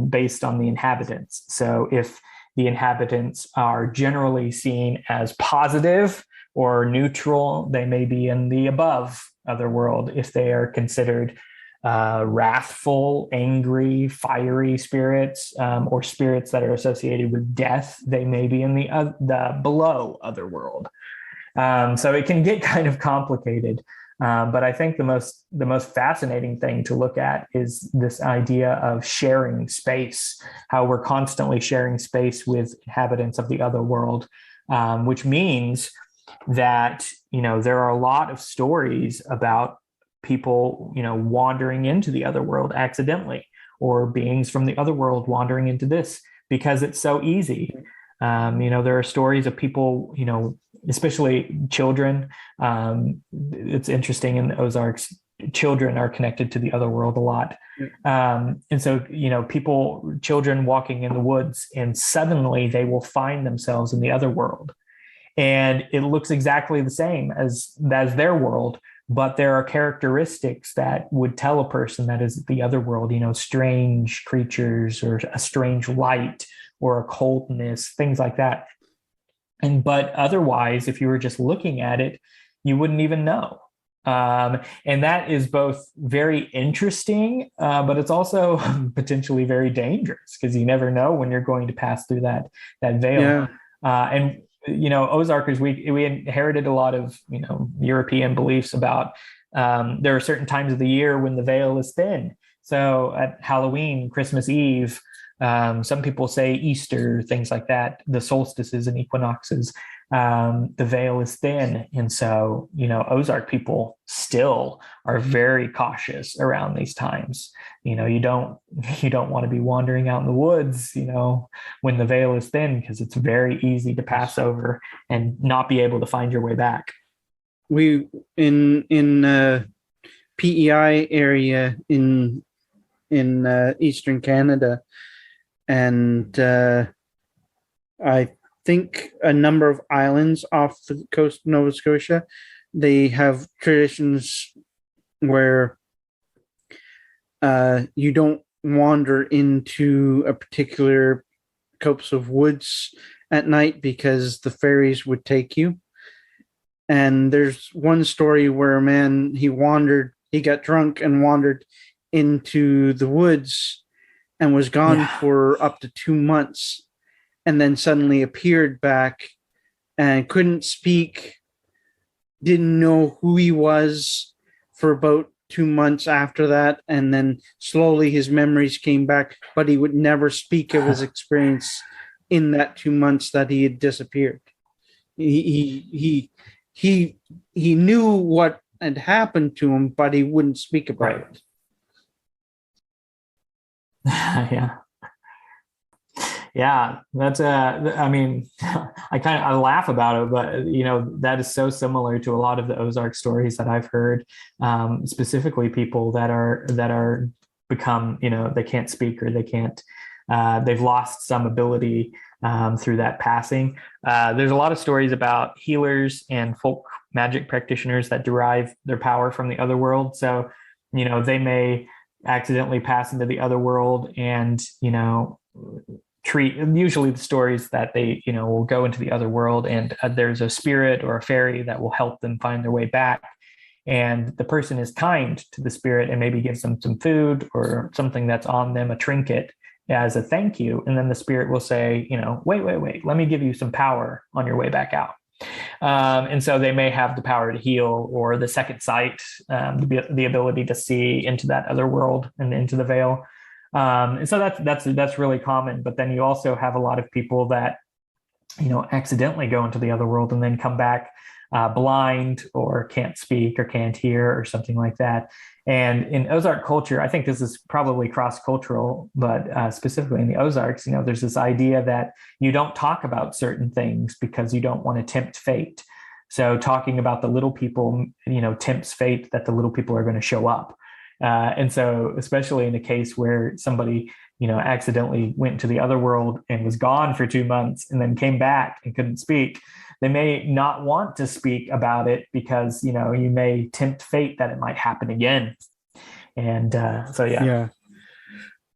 based on the inhabitants. So if the inhabitants are generally seen as positive or neutral, they may be in the above otherworld. If they are considered wrathful, angry, fiery spirits, or spirits that are associated with death, they may be in the below otherworld. So it can get kind of complicated. But I think the most fascinating thing to look at is this idea of sharing space, how we're constantly sharing space with inhabitants of the other world, which means that, there are a lot of stories about people, wandering into the other world accidentally, or beings from the other world wandering into this because it's so easy. There are stories of people, especially children. It's interesting in the Ozarks, children are connected to the other world a lot. And so, children walking in the woods, and suddenly they will find themselves in the other world. And it looks exactly the same as their world, but there are characteristics that would tell a person that is the other world, strange creatures or a strange light or a coldness, things like that. But otherwise, if you were just looking at it, you wouldn't even know. And that is both very interesting, but it's also potentially very dangerous, because you never know when you're going to pass through that veil. And Ozarkers, we inherited a lot of European beliefs about there are certain times of the year when the veil is thin. So at Halloween, Christmas Eve, some people say Easter, things like that, the solstices and equinoxes, the veil is thin. And so, Ozark people still are very cautious around these times. You don't want to be wandering out in the woods, when the veil is thin, because it's very easy to pass over and not be able to find your way back. We in PEI area in Eastern Canada, and I think a number of islands off the coast of Nova Scotia, they have traditions where you don't wander into a particular copse of woods at night because the fairies would take you. And there's one story where a man, he got drunk and wandered into the woods and was gone for up to 2 months, and then suddenly appeared back and couldn't speak, didn't know who he was for about 2 months after that. And then slowly his memories came back, but he would never speak of his experience in that 2 months that he had disappeared. He knew what had happened to him, but he wouldn't speak about it. Yeah, that's I laugh about it, but that is so similar to a lot of the Ozark stories that I've heard, specifically people that are become, they can't speak, or they've lost some ability through that passing. There's a lot of stories about healers and folk magic practitioners that derive their power from the other world. So, they may accidentally pass into the other world and, usually the stories that they, will go into the other world, and there's a spirit or a fairy that will help them find their way back. And the person is kind to the spirit and maybe gives them some food or something that's on them, a trinket, as a thank you. And then the spirit will say, wait, let me give you some power on your way back out. And so they may have the power to heal, or the second sight, the ability to see into that other world and into the veil. And so that's really common. But then you also have a lot of people that, accidentally go into the other world and then come back blind, or can't speak, or can't hear, or something like that. And in Ozark culture, I think this is probably cross-cultural, but specifically in the Ozarks, there's this idea that you don't talk about certain things because you don't want to tempt fate. So talking about the little people, tempts fate that the little people are going to show up. And so, especially in a case where somebody, accidentally went to the other world and was gone for 2 months and then came back and couldn't speak, they may not want to speak about it because, you may tempt fate that it might happen again. And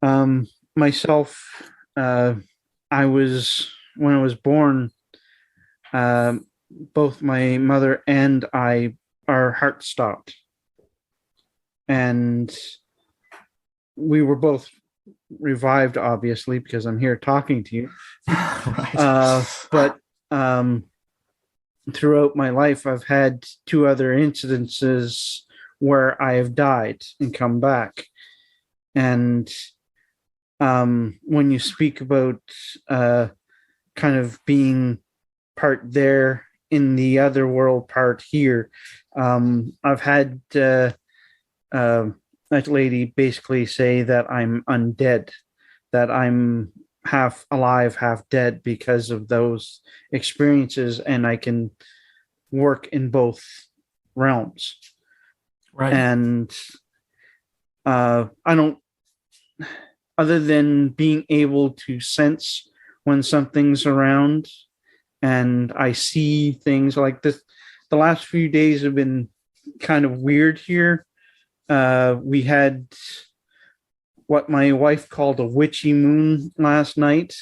Myself, when I was born, both my mother and our heart stopped. And we were both revived, obviously, because I'm here talking to you. Right. But throughout my life, I've had 2 other incidences where I have died and come back. And when you speak about kind of being part there in the other world, part here, I've had that lady basically say that I'm undead, that I'm half alive, half dead because of those experiences, and I can work in both realms. Right. And I don't, other than being able to sense when something's around, and I see things like this. The last few days have been kind of weird here. We had what my wife called a witchy moon last night.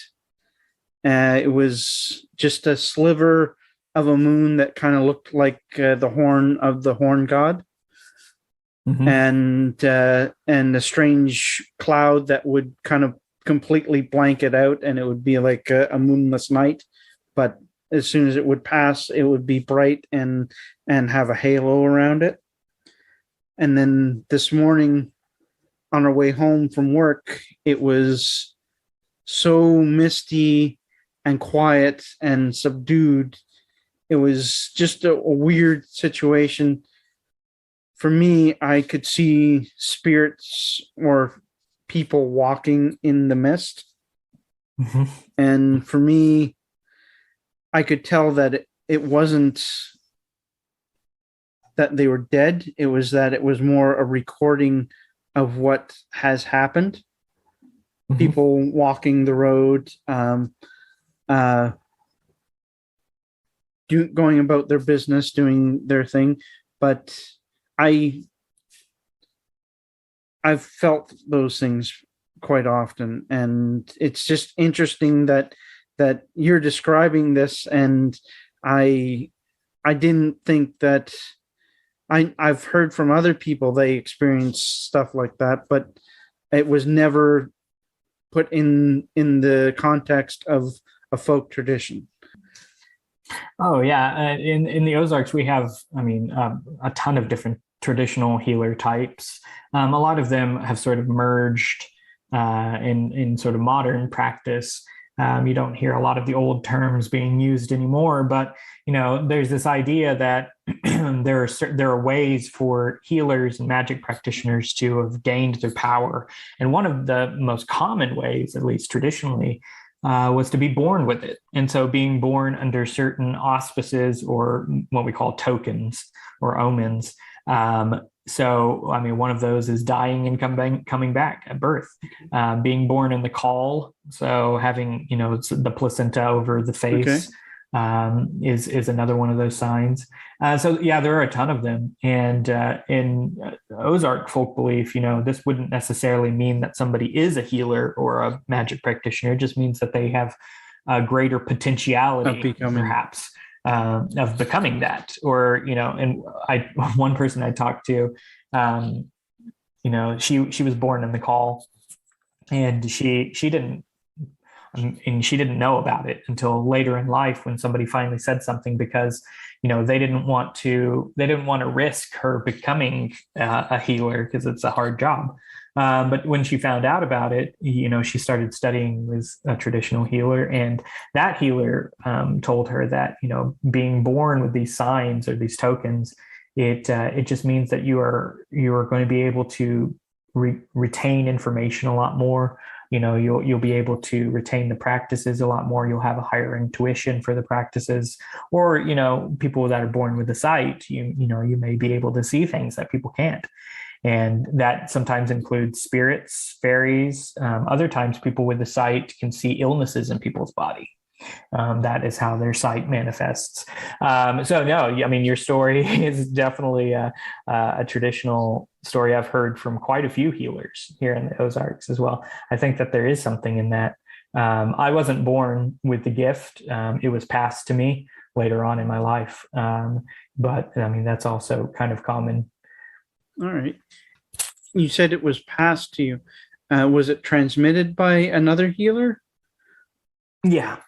It was just a sliver of a moon that kind of looked like the horn of the horn god, and a strange cloud that would kind of completely blank it out, and it would be like a moonless night. But as soon as it would pass, it would be bright and have a halo around it. And then this morning, on our way home from work, it was so misty and quiet and subdued. It was just a weird situation. For me, I could see spirits or people walking in the mist. And for me, I could tell that it wasn't that they were dead. It was that it was more a recording of what has happened. People walking the road, going about their business, doing their thing. But I've felt those things quite often, and it's just interesting that you're describing this, and I didn't think that I've heard from other people they experience stuff like that, but it was never put in the context of a folk tradition. Oh yeah, in the Ozarks we have, a ton of different traditional healer types. A lot of them have sort of merged in sort of modern practice. You don't hear a lot of the old terms being used anymore, but there's this idea that there are ways for healers and magic practitioners to have gained their power, and one of the most common ways, at least traditionally, was to be born with it. And so being born under certain auspices, or what we call tokens or omens. One of those is dying and coming back at birth, being born in the caul. So having, the placenta over the face, is another one of those signs. There are a ton of them. And in Ozark folk belief, this wouldn't necessarily mean that somebody is a healer or a magic practitioner. It just means that they have a greater potentiality, perhaps, of becoming that. Or, and one person I talked to, she was born in the caul, and she didn't know about it until later in life, when somebody finally said something, because they didn't want to risk her becoming a healer, because it's a hard job. But when she found out about it, she started studying with a traditional healer, and that healer told her that being born with these signs or these tokens, it just means that you are going to be able to retain information a lot more. You'll be able to retain the practices a lot more. You'll have a higher intuition for the practices. Or people that are born with the sight, you may be able to see things that people can't, and that sometimes includes spirits, fairies. Other times, people with the sight can see illnesses in people's body. That is how their sight manifests. Your story is definitely a traditional story I've heard from quite a few healers here in the Ozarks as well. I think that there is something in that. I wasn't born with the gift. It was passed to me later on in my life. But that's also kind of common. All right. You said it was passed to you. Was it transmitted by another healer? Yeah.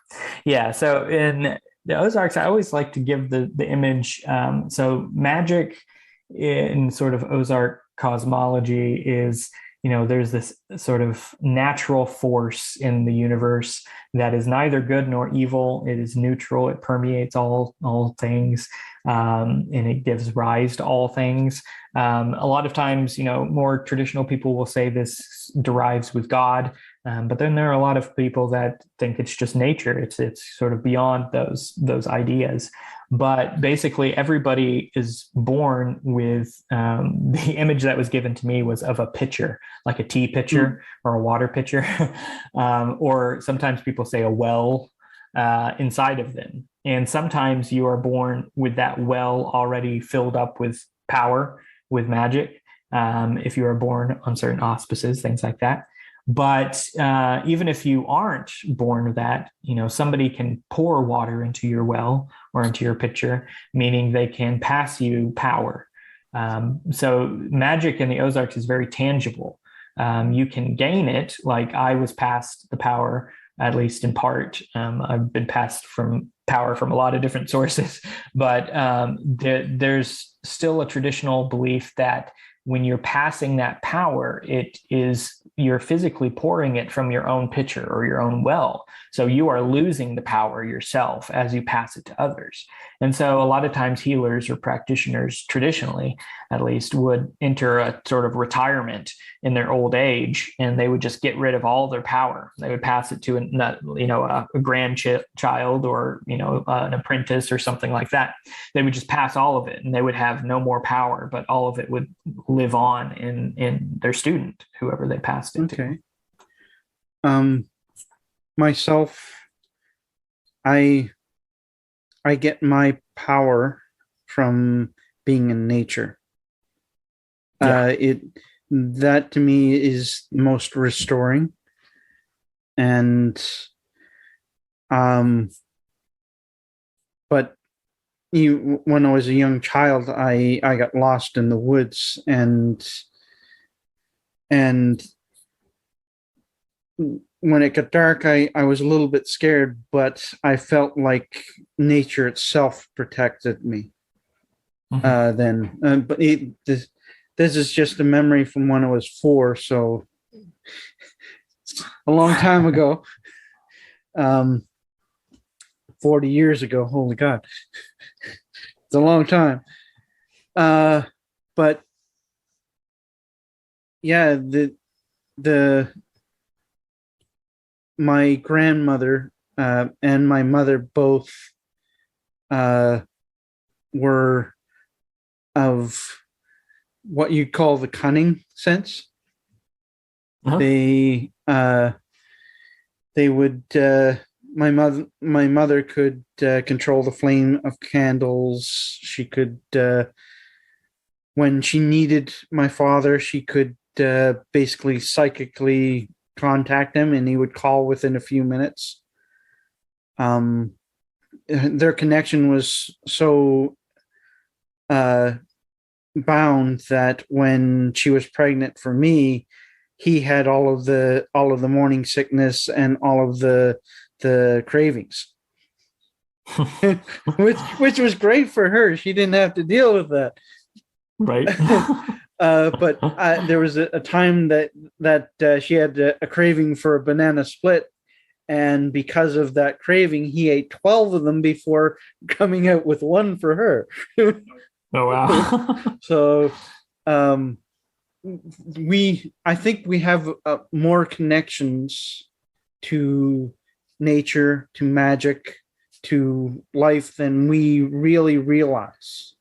So in the Ozarks, I always like to give the image. So magic in sort of Ozark cosmology is there's this sort of natural force in the universe that is neither good nor evil. It is neutral. It permeates all things, and it gives rise to all things. A lot of times, more traditional people will say this derives with God, but then there are a lot of people that think it's just nature. It's sort of beyond those ideas. But basically, everybody is born with the image that was given to me was of a pitcher, like a tea pitcher or a water pitcher, or sometimes people say a well inside of them. And sometimes you are born with that well already filled up with power, with magic, if you are born on certain auspices, things like that. But even if you aren't born with that, somebody can pour water into your well or into your pitcher, meaning they can pass you power. So magic in the Ozarks is very tangible. You can gain it, like I was passed the power, at least in part. I've been passed from power from a lot of different sources, but there's still a traditional belief that when you're passing that power, you're physically pouring it from your own pitcher or your own well. So you are losing the power yourself as you pass it to others. And so a lot of times healers or practitioners, traditionally at least, would enter a sort of retirement in their old age, and they would just get rid of all their power. They would pass it to a grandchild or an apprentice or something like that. They would just pass all of it, and they would have no more power, but all of it would live on in their student, whoever they passed it to. Myself, I get my power from being in nature. That to me is most restoring. And but when I was a young child, I got lost in the woods, and when it got dark, I was a little bit scared, but I felt like nature itself protected me then. But this is just a memory from when I was 4, so a long time ago. 40 years ago. Holy God. It's a long time. But yeah, my grandmother and my mother both were of what you call the cunning sense. They would my mother could control the flame of candles. She could when she needed my father, she could basically psychically contact him, and he would call within a few minutes. Their connection was so bound that when she was pregnant for me, he had all of the morning sickness and all of the cravings, which was great for her. She didn't have to deal with that. Right. But there was a time that she had a craving for a banana split, and because of that craving, he ate 12 of them before coming out with one for her. Oh wow! So, I think we have more connections to nature, to magic, to life than we really realize.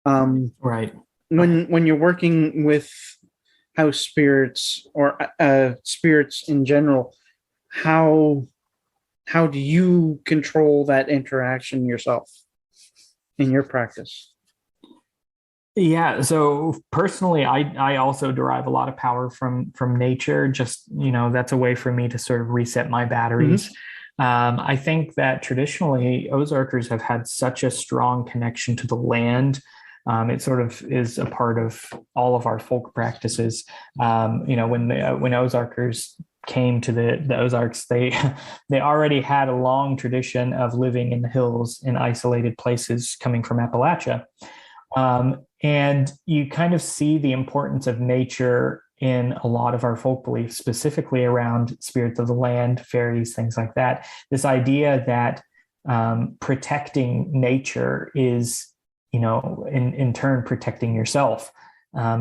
Right. When you're working with house spirits or spirits in general, how do you control that interaction yourself in your practice? Yeah. So personally, I also derive a lot of power from nature. Just, that's a way for me to sort of reset my batteries. I think that traditionally Ozarkers have had such a strong connection to the land. It sort of is a part of all of our folk practices. When Ozarkers came to the Ozarks, they already had a long tradition of living in the hills in isolated places coming from Appalachia. And you kind of see the importance of nature in a lot of our folk beliefs, specifically around spirits of the land, fairies, things like that. This idea that protecting nature is, in turn protecting yourself.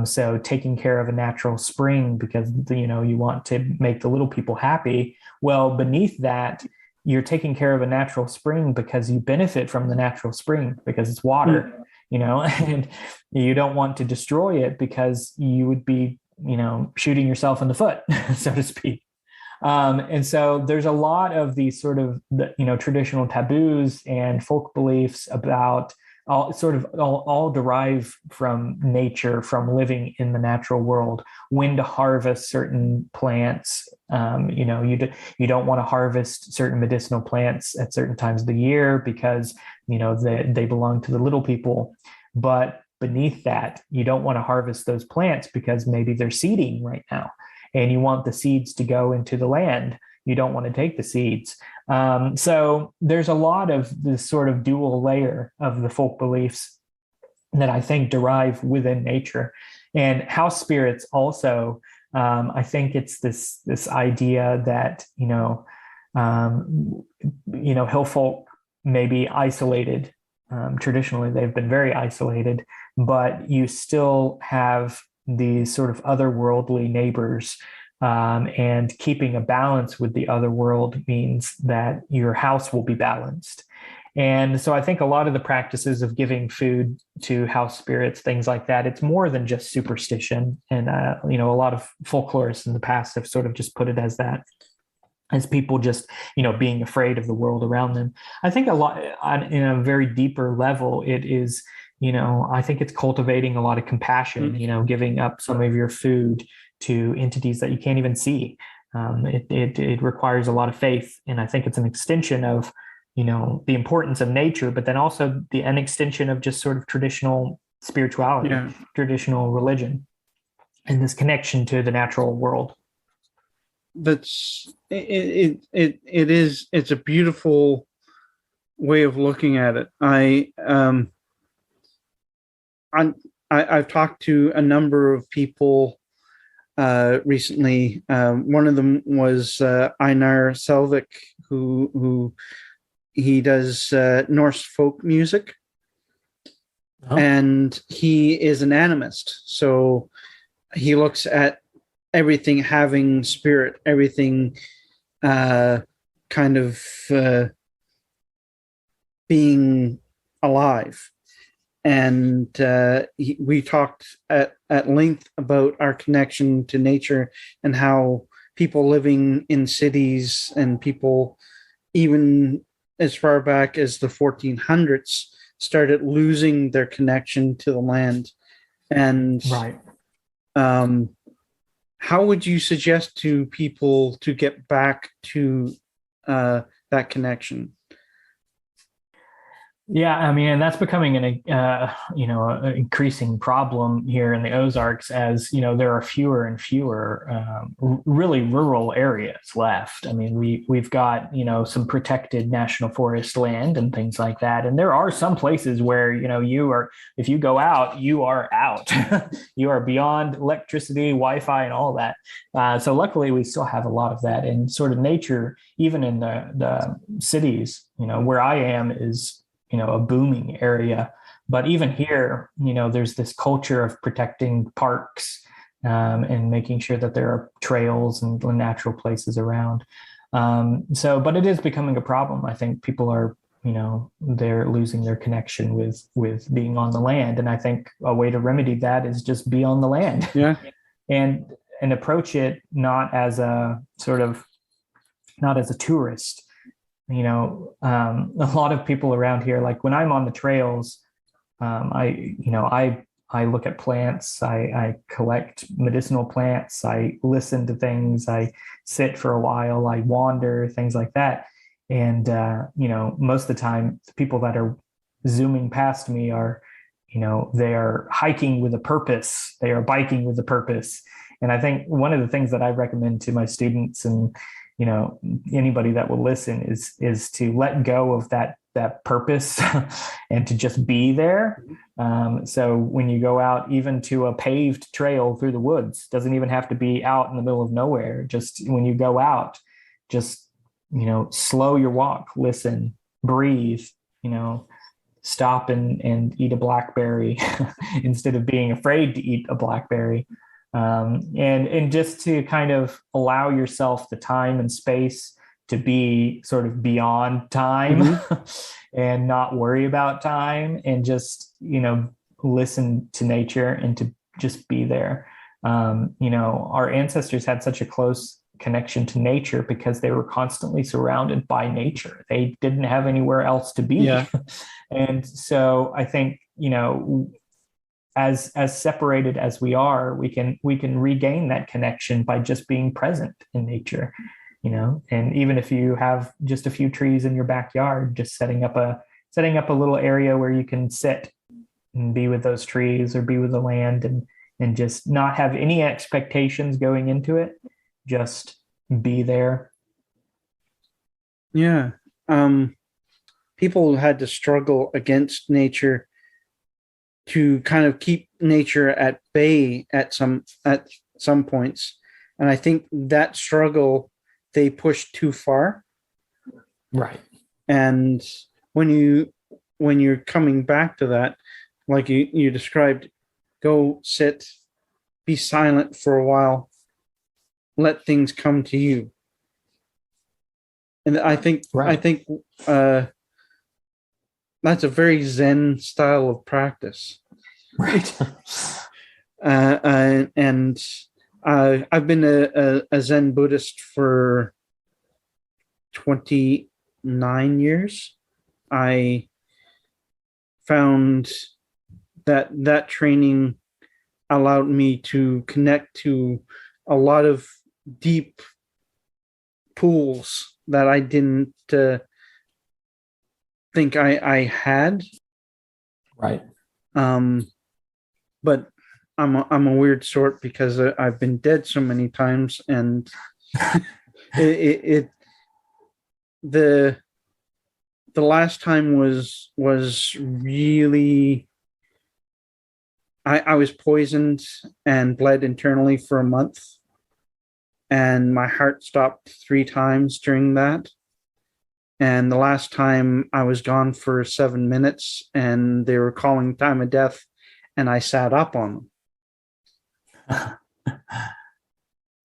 So taking care of a natural spring because, you want to make the little people happy. Well, beneath that, you're taking care of a natural spring because you benefit from the natural spring because it's water, and you don't want to destroy it because you would be, shooting yourself in the foot, so to speak. And so there's a lot of these sort of, traditional taboos and folk beliefs about all derive from nature, from living in the natural world. When to harvest certain plants, you don't want to harvest certain medicinal plants at certain times of the year because they belong to the little people. But beneath that, you don't want to harvest those plants because maybe they're seeding right now, and you want the seeds to go into the land. You don't want to take the seeds. So there's a lot of this sort of dual layer of the folk beliefs that I think derive within nature. And house spirits also, I think it's this idea that, hill folk may be isolated. Traditionally, they've been very isolated, but you still have these sort of otherworldly neighbors. And keeping a balance with the other world means that your house will be balanced. And so I think a lot of the practices of giving food to house spirits, things like that, it's more than just superstition. And, a lot of folklorists in the past have sort of just put it as that, as people just, being afraid of the world around them. I think a lot in a very deeper level, it is, I think it's cultivating a lot of compassion, giving up some of your food to entities that you can't even see. It requires a lot of faith. And I think it's an extension of, the importance of nature, but then also an extension of just sort of traditional spirituality, traditional religion, and this connection to the natural world. It's a beautiful way of looking at it. I've talked to a number of people recently. One of them was Einar Selvik, who he does Norse folk music, and he is an animist. So he looks at everything having spirit, everything kind of being alive. And we talked at length about our connection to nature and how people living in cities and people even as far back as the 1400s started losing their connection to the land. And right. How would you suggest to people to get back to that connection? Yeah, I mean, and that's becoming an increasing problem here in the Ozarks, as there are fewer and fewer really rural areas left. I mean, we've got some protected national forest land and things like that, and there are some places where if you go out, you are out. You are beyond electricity, Wi-Fi, and all that. So luckily, we still have a lot of that, and sort of nature, even in the cities. Where I am is a booming area. But even here, there's this culture of protecting parks and making sure that there are trails and natural places around. But it is becoming a problem. I think people are, they're losing their connection with being on the land. And I think a way to remedy that is just be on the land. Yeah. and approach it not as a tourist. A lot of people around here, like when I'm on the trails, I look at plants, I collect medicinal plants, I listen to things, I sit for a while, I wander, things like that. And, most of the time, the people that are zooming past me are, they are hiking with a purpose, they are biking with a purpose. And I think one of the things that I recommend to my students and anybody that will listen is to let go of that that purpose and to just be there. So when you go out even to a paved trail through the woods, doesn't even have to be out in the middle of nowhere. Just when you go out, just, slow your walk, listen, breathe, stop and eat a blackberry instead of being afraid to eat a blackberry. And just to kind of allow yourself the time and space to be sort of beyond time and not worry about time, and just, listen to nature and to just be there. Our ancestors had such a close connection to nature because they were constantly surrounded by nature. They didn't have anywhere else to be. Yeah. And so I think, as separated as we are, we can regain that connection by just being present in nature, and even if you have just a few trees in your backyard, just setting up a little area where you can sit and be with those trees or be with the land, and just not have any expectations going into it, just be there. Yeah. People had to struggle against nature to kind of keep nature at bay at some points, and I think that struggle they pushed too far. Right. And when you're coming back to that, like you described, go sit, be silent for a while, let things come to you. And I think that's a very Zen style of practice. Right. And I've been a Zen Buddhist for 29 years. I found that training allowed me to connect to a lot of deep pools that I didn't think I had. Right. But I'm a weird sort because I've been dead so many times, and the last time was really, I was poisoned and bled internally for a month, and my heart stopped 3 times during that. And the last time I was gone for 7 minutes, and they were calling time of death, and I sat up on them.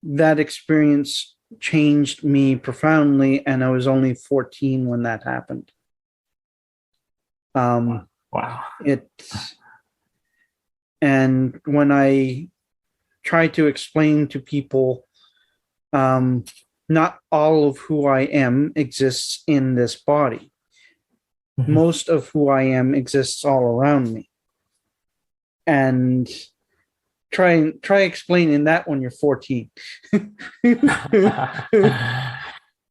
That experience changed me profoundly, and I was only 14 when that happened. Wow. And when I try to explain to people, not all of who I am exists in this body. Mm-hmm. Most of who I am exists all around me. And try explaining that when you're 14.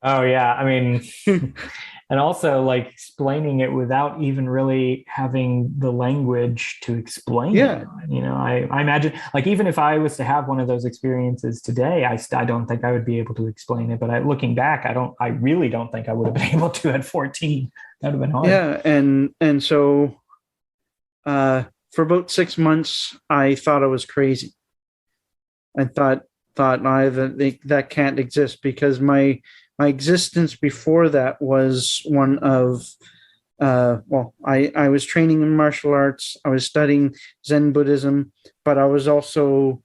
Oh yeah, I mean, and also like explaining it without even really having the language to explain it. I imagine, like, even if I was to have one of those experiences today, I don't think I would be able to explain it. But looking back, I really don't think I would have been able to at 14. That would have been hard. Yeah, and so for about 6 months, I thought I was crazy. I thought that can't exist, because my existence before that was one of, I was training in martial arts. I was studying Zen Buddhism, but I was also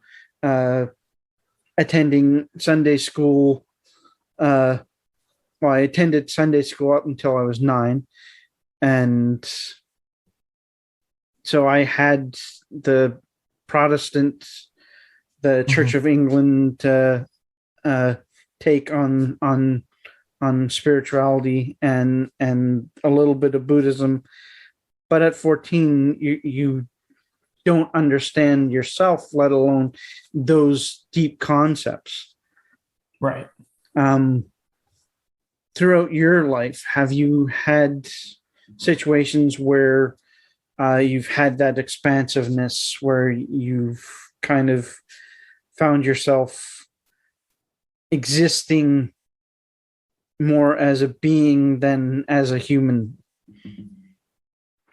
attending Sunday school. I attended Sunday school up until I was 9. And so I had the Protestant, the Church of England take on spirituality and a little bit of Buddhism. But at 14, you don't understand yourself, let alone those deep concepts. Right. Throughout your life, have you had situations where you've had that expansiveness, where you've kind of found yourself existing more as a being than as a human?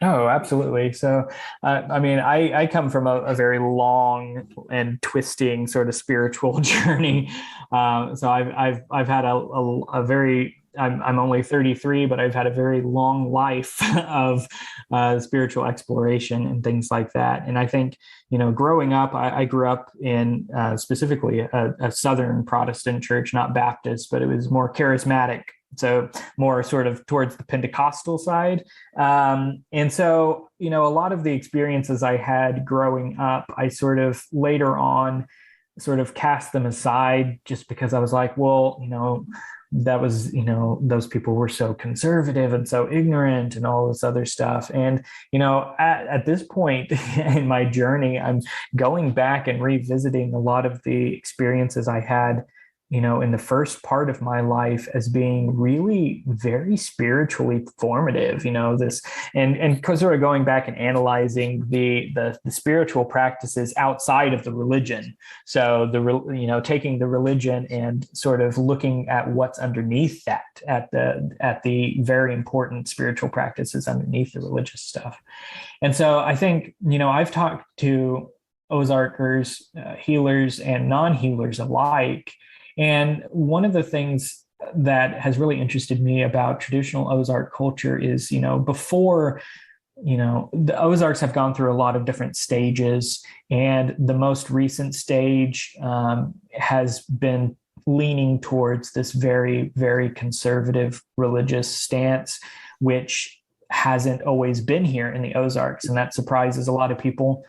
Oh, absolutely. So, I mean, I come from a very long and twisting sort of spiritual journey. So I've had a very, I'm only 33, but I've had a very long life of spiritual exploration and things like that. And I think, growing up, I grew up in specifically a Southern Protestant church, not Baptist, but it was more charismatic. So more sort of towards the Pentecostal side. And so, a lot of the experiences I had growing up, I sort of later on sort of cast them aside just because I was like, well, that was, those people were so conservative and so ignorant and all this other stuff. And, at this point in my journey, I'm going back and revisiting a lot of the experiences I had in the first part of my life as being really very spiritually formative, this and sort of going back and analyzing the spiritual practices outside of the religion. So taking the religion and sort of looking at what's underneath that, at the very important spiritual practices underneath the religious stuff. And so I think, I've talked to Ozarkers, healers and non-healers alike. And one of the things that has really interested me about traditional Ozark culture is, before, the Ozarks have gone through a lot of different stages. And the most recent stage has been leaning towards this very, very conservative religious stance, which hasn't always been here in the Ozarks. And that surprises a lot of people.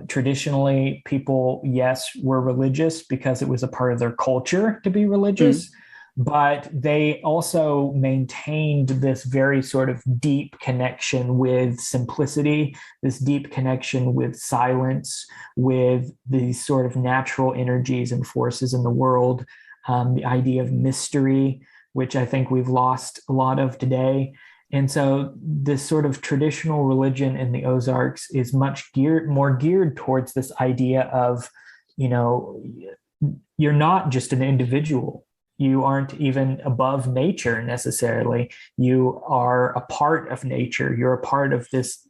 Traditionally, people, yes, were religious because it was a part of their culture to be religious, but they also maintained this very sort of deep connection with simplicity, this deep connection with silence, with these sort of natural energies and forces in the world, the idea of mystery, which I think we've lost a lot of today. And so this sort of traditional religion in the Ozarks is more geared towards this idea of, you're not just an individual. You aren't even above nature necessarily. You are a part of nature. You're a part of this,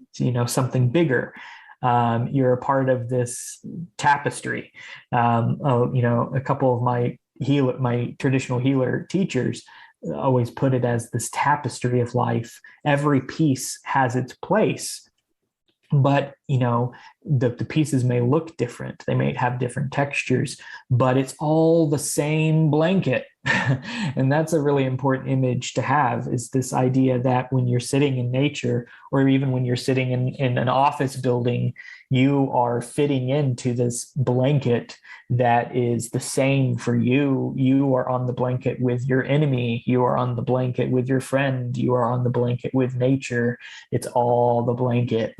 something bigger. You're a part of this tapestry. A couple of my traditional healer teachers always put it as this tapestry of life. Every piece has its place, but the pieces may look different. They may have different textures, but it's all the same blanket. And that's a really important image to have, is this idea that when you're sitting in nature, or even when you're sitting in an office building, you are fitting into this blanket that is the same for you. You are on the blanket with your enemy. You are on the blanket with your friend. You are on the blanket with nature. It's all the blanket.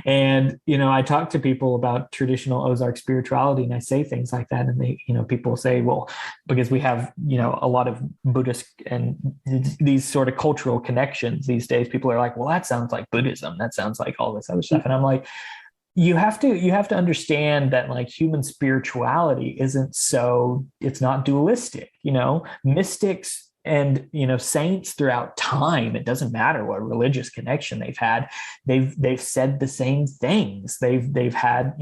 And, I talk to people about traditional Ozark spirituality, and I say things like that. And they, people say, well, because we have, a lot of Buddhist and these sort of cultural connections these days, people are like, well, that sounds like Buddhism. That sounds like all this other stuff. And I'm like, you have to understand that, like, human spirituality it's not dualistic. Mystics and saints throughout time, it doesn't matter what religious connection they've had, they've said the same things. They've had,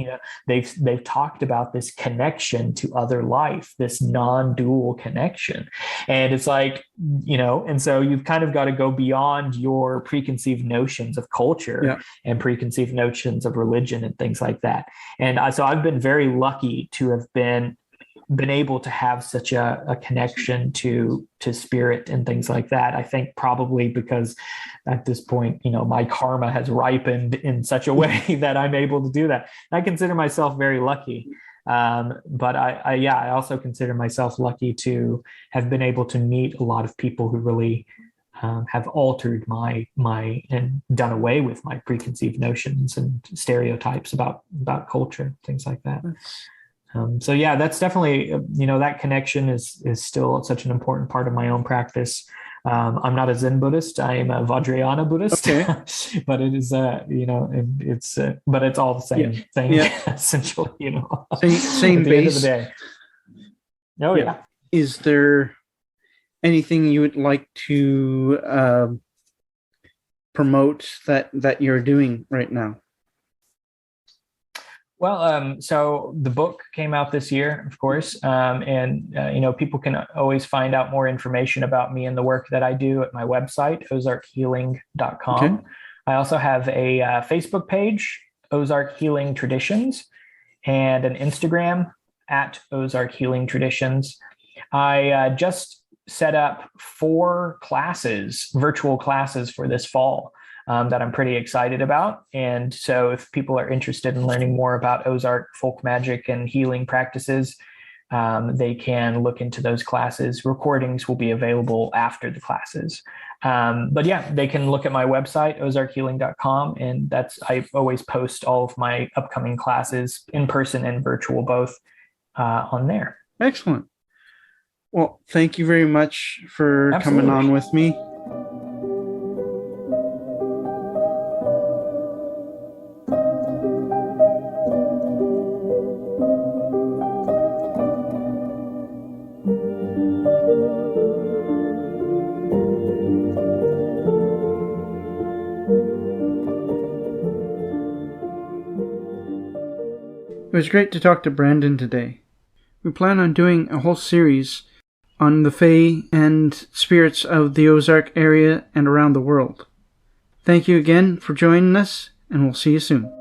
they've talked about this connection to other life, this non-dual connection. And it's like, and so you've kind of got to go beyond your preconceived notions of culture and preconceived notions of religion and things like that. And so I've been very lucky to have been able to have such a connection to spirit and things like that. I think probably because at this point, my karma has ripened in such a way that I'm able to do that. I consider myself very lucky. But I also consider myself lucky to have been able to meet a lot of people who really have altered my and done away with my preconceived notions and stereotypes about culture, things like that. So yeah, that's definitely, that connection is still such an important part of my own practice. I'm not a Zen Buddhist. I am a Vajrayana Buddhist, okay. But it is, but it's all the same thing, essentially, Same at the base. End of the day. Oh yeah. Is there anything you would like to promote that you're doing right now? Well, so the book came out this year, of course, and people can always find out more information about me and the work that I do at my website, ozarkhealing.com. Okay. I also have a Facebook page, Ozark Healing Traditions, and an Instagram at Ozark Healing Traditions. I just set up 4 classes, virtual classes for this fall. That I'm pretty excited about. And so if people are interested in learning more about Ozark folk magic and healing practices, they can look into those classes. Recordings will be available after the classes. But yeah, they can look at my website, ozarkhealing.com. And I always post all of my upcoming classes, in person and virtual both, on there. Excellent. Well, thank you very much for Absolutely. coming on with me. It was great to talk to Brandon today. We plan on doing a whole series on the Fae and spirits of the Ozark area and around the world. Thank you again for joining us, and we'll see you soon.